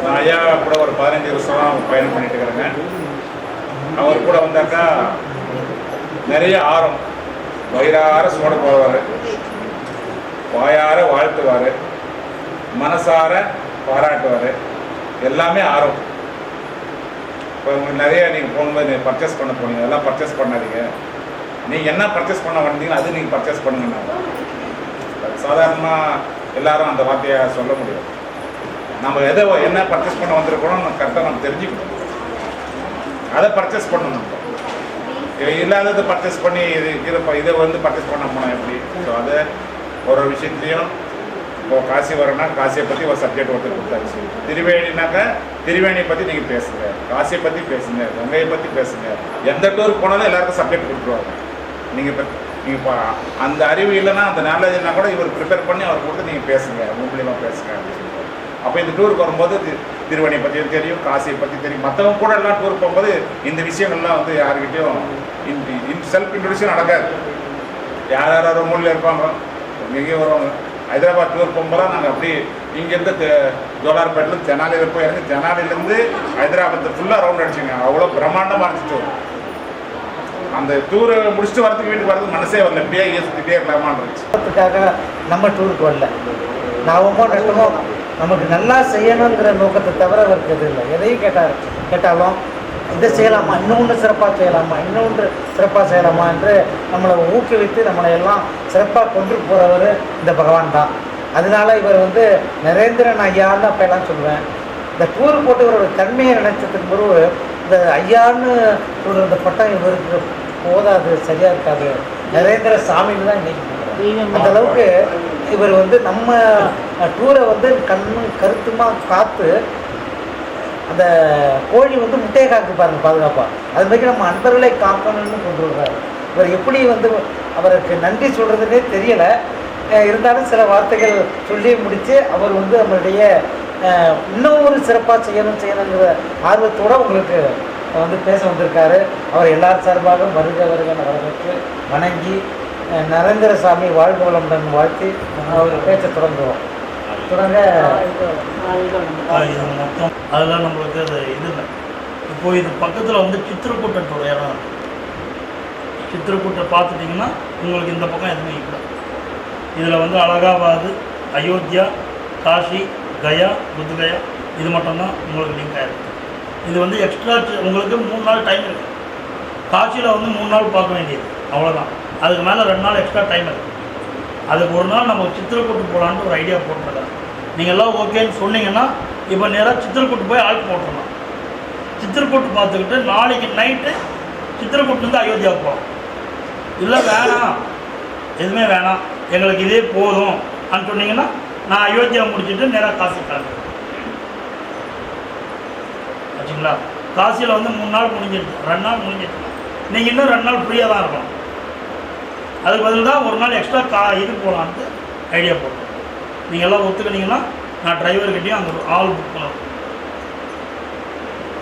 நான் ஐயா கூட ஒரு 15 வருஷம் பயணம் பண்ணிட்டு இருக்கிறேங்க. அவர் கூட வந்தாக்கா நிறைய ஆரம், வயிறார சோட போடுவார், வாயார வாழ்த்துவார், மனசார பாராட்டுவார், எல்லாமே ஆரம். இப்போ உங்களுக்கு நிறைய நீங்கள் போகும்போது நீங்கள் பர்ச்சேஸ் பண்ண போனீங்க, அதெல்லாம் பர்ச்சேஸ் பண்ணாதீங்க. நீங்கள் என்ன பர்ச்சேஸ் பண்ண வந்தீங்கன்னா அது நீங்கள் பர்ச்சேஸ் பண்ணுங்க. சாதாரணமாக எல்லாரும் அந்த வார்த்தையை சொல்ல முடியும். நம்ம எதை என்ன பர்ச்சேஸ் பண்ண வந்திருக்கோம் நம்ம கரெக்டாக நம்ம தெரிஞ்சுக்கணும். அதை பர்ச்சேஸ் பண்ணணும். நம்ம இல்லாதது பர்ச்சேஸ் பண்ணி இதை வந்து பர்ச்சேஸ் பண்ண போனோம் எப்படி? ஸோ அதை ஒரு விஷயத்தையும் இப்போது காசி வரனா காசியை பற்றி ஒரு சப்ஜெக்ட் ஒருத்தர் கொடுத்தாச்சு. திருவேணினாக்கா திருவேணியை பற்றி நீங்கள் பேசுங்க, காசியை பற்றி பேசுங்க, கங்கையை பற்றி பேசுங்க. எந்த டூருக்கு போனாலும் எல்லாருக்கும் சப்ஜெக்ட் கொடுத்துருவாங்க. நீங்கள் இப்போ அந்த அறிவு இல்லைன்னா அந்த நாலேஜ் இல்லைனா கூட இவர் ப்ரிப்பேர் பண்ணி அவர் கொடுத்து நீங்கள் பேசுங்க, மூலியமாக பேசுங்க அப்படின்னு சொல்லுவாங்க. அப்போ இந்த டூருக்கு வரும்போது திருவணியை பற்றியும் தெரியும், காசியை பற்றி தெரியும். மற்றவங்க கூட எல்லாம் டூர் போகும்போது இந்த விஷயங்கள்லாம் வந்து யாருக்கிட்டையும் செல்ஃப் இன்ட்ரடியூஷன் நடக்காது. யார் யார் மூலையில் இருப்பாங்க, எங்கேயும் வருவாங்க. ஹைதராபாத் டூர் போகும்போது நாங்கள் அப்படி இங்கேருந்து ஜோலார்பேட்டில் தெனாலியில் போய் இறங்கி தெனாலிலேருந்து ஹைதராபாத் ஃபுல்லாக ரவுண்ட் அடிச்சுங்க. அவ்வளோ பிரம்மாண்டமாக இருந்துச்சு. அந்த டூரை முடிச்சுட்டு வரதுக்கு வீட்டுக்கு வரதுக்கு மனசே வரல, இப்படியே சுற்றிட்டே இருக்கலாமான்னு இருந்துச்சு. நம்ம டூருக்கு வரல, லாபமோ நட்டமோ நமக்கு நல்லா செய்யணுங்கிற நோக்கத்தை தவிர இருக்கிறது இல்லை. எதையும் கேட்டாலும் இதை செய்யலாமா, இன்னொன்று சிறப்பாக செய்யலாமா, இன்னொன்று சிறப்பாக செய்யலாமா என்று நம்மளை ஊக்குவித்து நம்மளை எல்லாம் சிறப்பாக கொண்டு போகிறவர் இந்த பகவான் தான். அதனால இவர் வந்து நரேந்திரன் ஐயான்னு அப்பெல்லாம் சொல்லுவேன். இந்த டூர் போட்டு இவரோட தன்மையை நினைச்சதுக்கு பிறகு இந்த ஐயான்னு சொல்கிற இந்த பட்டம் இவருக்கு போதாது, சரியாக இருக்காது, நரேந்திர சாமின்னு தான் இன்னைக்கு. அந்த அளவுக்கு இவர் வந்து நம்ம டூரை வந்து கண்ணும் கருத்துமா காத்து அந்த கோழி வந்து முட்டையை காக்கு பாருங்க பாதுகாப்பாக. அது மாதிரி நம்ம அன்பர்களை காக்கணும்னு கொண்டு வருவார். இவர் எப்படி வந்து அவருக்கு நன்றி சொல்கிறதுனே தெரியலை. இருந்தாலும் சில வார்த்தைகள் சொல்லி முடித்து அவர் வந்து நம்மளுடைய இன்னும் ஒரு சிறப்பாக செய்யணுங்கிற ஆர்வத்தோடு உங்களுக்கு வந்து பேச வந்திருக்காரு. அவர் எல்லார் சார்பாக வருக வரவேற்று வணங்கி நரேந்திரசாமி வாழ்க வளமுடன் வாழ்த்தி அவர் பேச்ச தொடங்குவோம். தொடங்க இது மொத்தம் அதெல்லாம் நம்மளுக்கு அது இது இல்லை. இப்போது இது பக்கத்தில் வந்து சித்திரக்கூட்டத்தோட இடம் இருக்குது. சித்திரக்கூட்டை பார்த்துட்டிங்கன்னா உங்களுக்கு இந்த பக்கம் எதுவுமே இல்லை. இதில் வந்து அலகாபாத், அயோத்தியா, காஷி, கயா, புத்கயா இது மட்டும்தான் உங்களுக்கு லிங்க் ஆகிருக்கு. இது வந்து எக்ஸ்ட்ரா உங்களுக்கு 3 நாள் டைம் இருக்குது. காஷியில் வந்து 3 நாள் பார்க்க வேண்டியது அவ்வளோதான். அதுக்கு மேலே 2 நாள் எக்ஸ்ட்ரா டைம் இருக்குது. அதுக்கு ஒரு நாள் நம்ம சித்திரக்கூட்டு போகலான்ட்டு ஒரு ஐடியா போட்டுருக்கேன். நீங்கள் எல்லாம் ஓகேன்னு சொன்னீங்கன்னா இப்போ நேராக சித்திரக்கூட்டு போய் ஆல்ட் போட்டுடலாம். சித்திரக்கூட்டு பார்த்துக்கிட்டு நாளைக்கு நைட்டு சித்திரக்கூட்டுலேருந்து அயோத்தியாவுக்கு போகலாம். இல்லை வேணாம், எதுவுமே வேணாம், எங்களுக்கு இதே போதும் அப்படின்னு சொன்னீங்கன்னா நான் அயோத்தியா முடிச்சுட்டு நேராக காசி கிளம்புறேன். ஆச்சுங்களா? காசியில் வந்து 3 நாள் முடிஞ்சிருச்சு, 2 நாள் முடிஞ்சிருச்சு. நீங்கள் இன்னும் 2 நாள் ஃப்ரீயாக தான் இருக்கணும். அதுக்கு பதில் தான் ஒரு நாள் எக்ஸ்ட்ரா இது போகலான்ட்டு ஐடியா போட்டோம். நீங்கள் எல்லாம் ஒத்துக்கினீங்கன்னா நான் டிரைவர்கிட்டையும் அங்கே ஆள் புக் பண்ணணும்.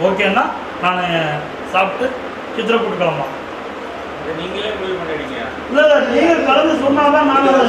ஓகேன்னா நான் சாப்பிட்டு சித்திரக்கூட்டு கிளம்பலாம். நீங்களே முடிவு பண்ணிடுங்க. இல்லை நீங்கள் கலந்து சொன்னால் தான் நாங்கள்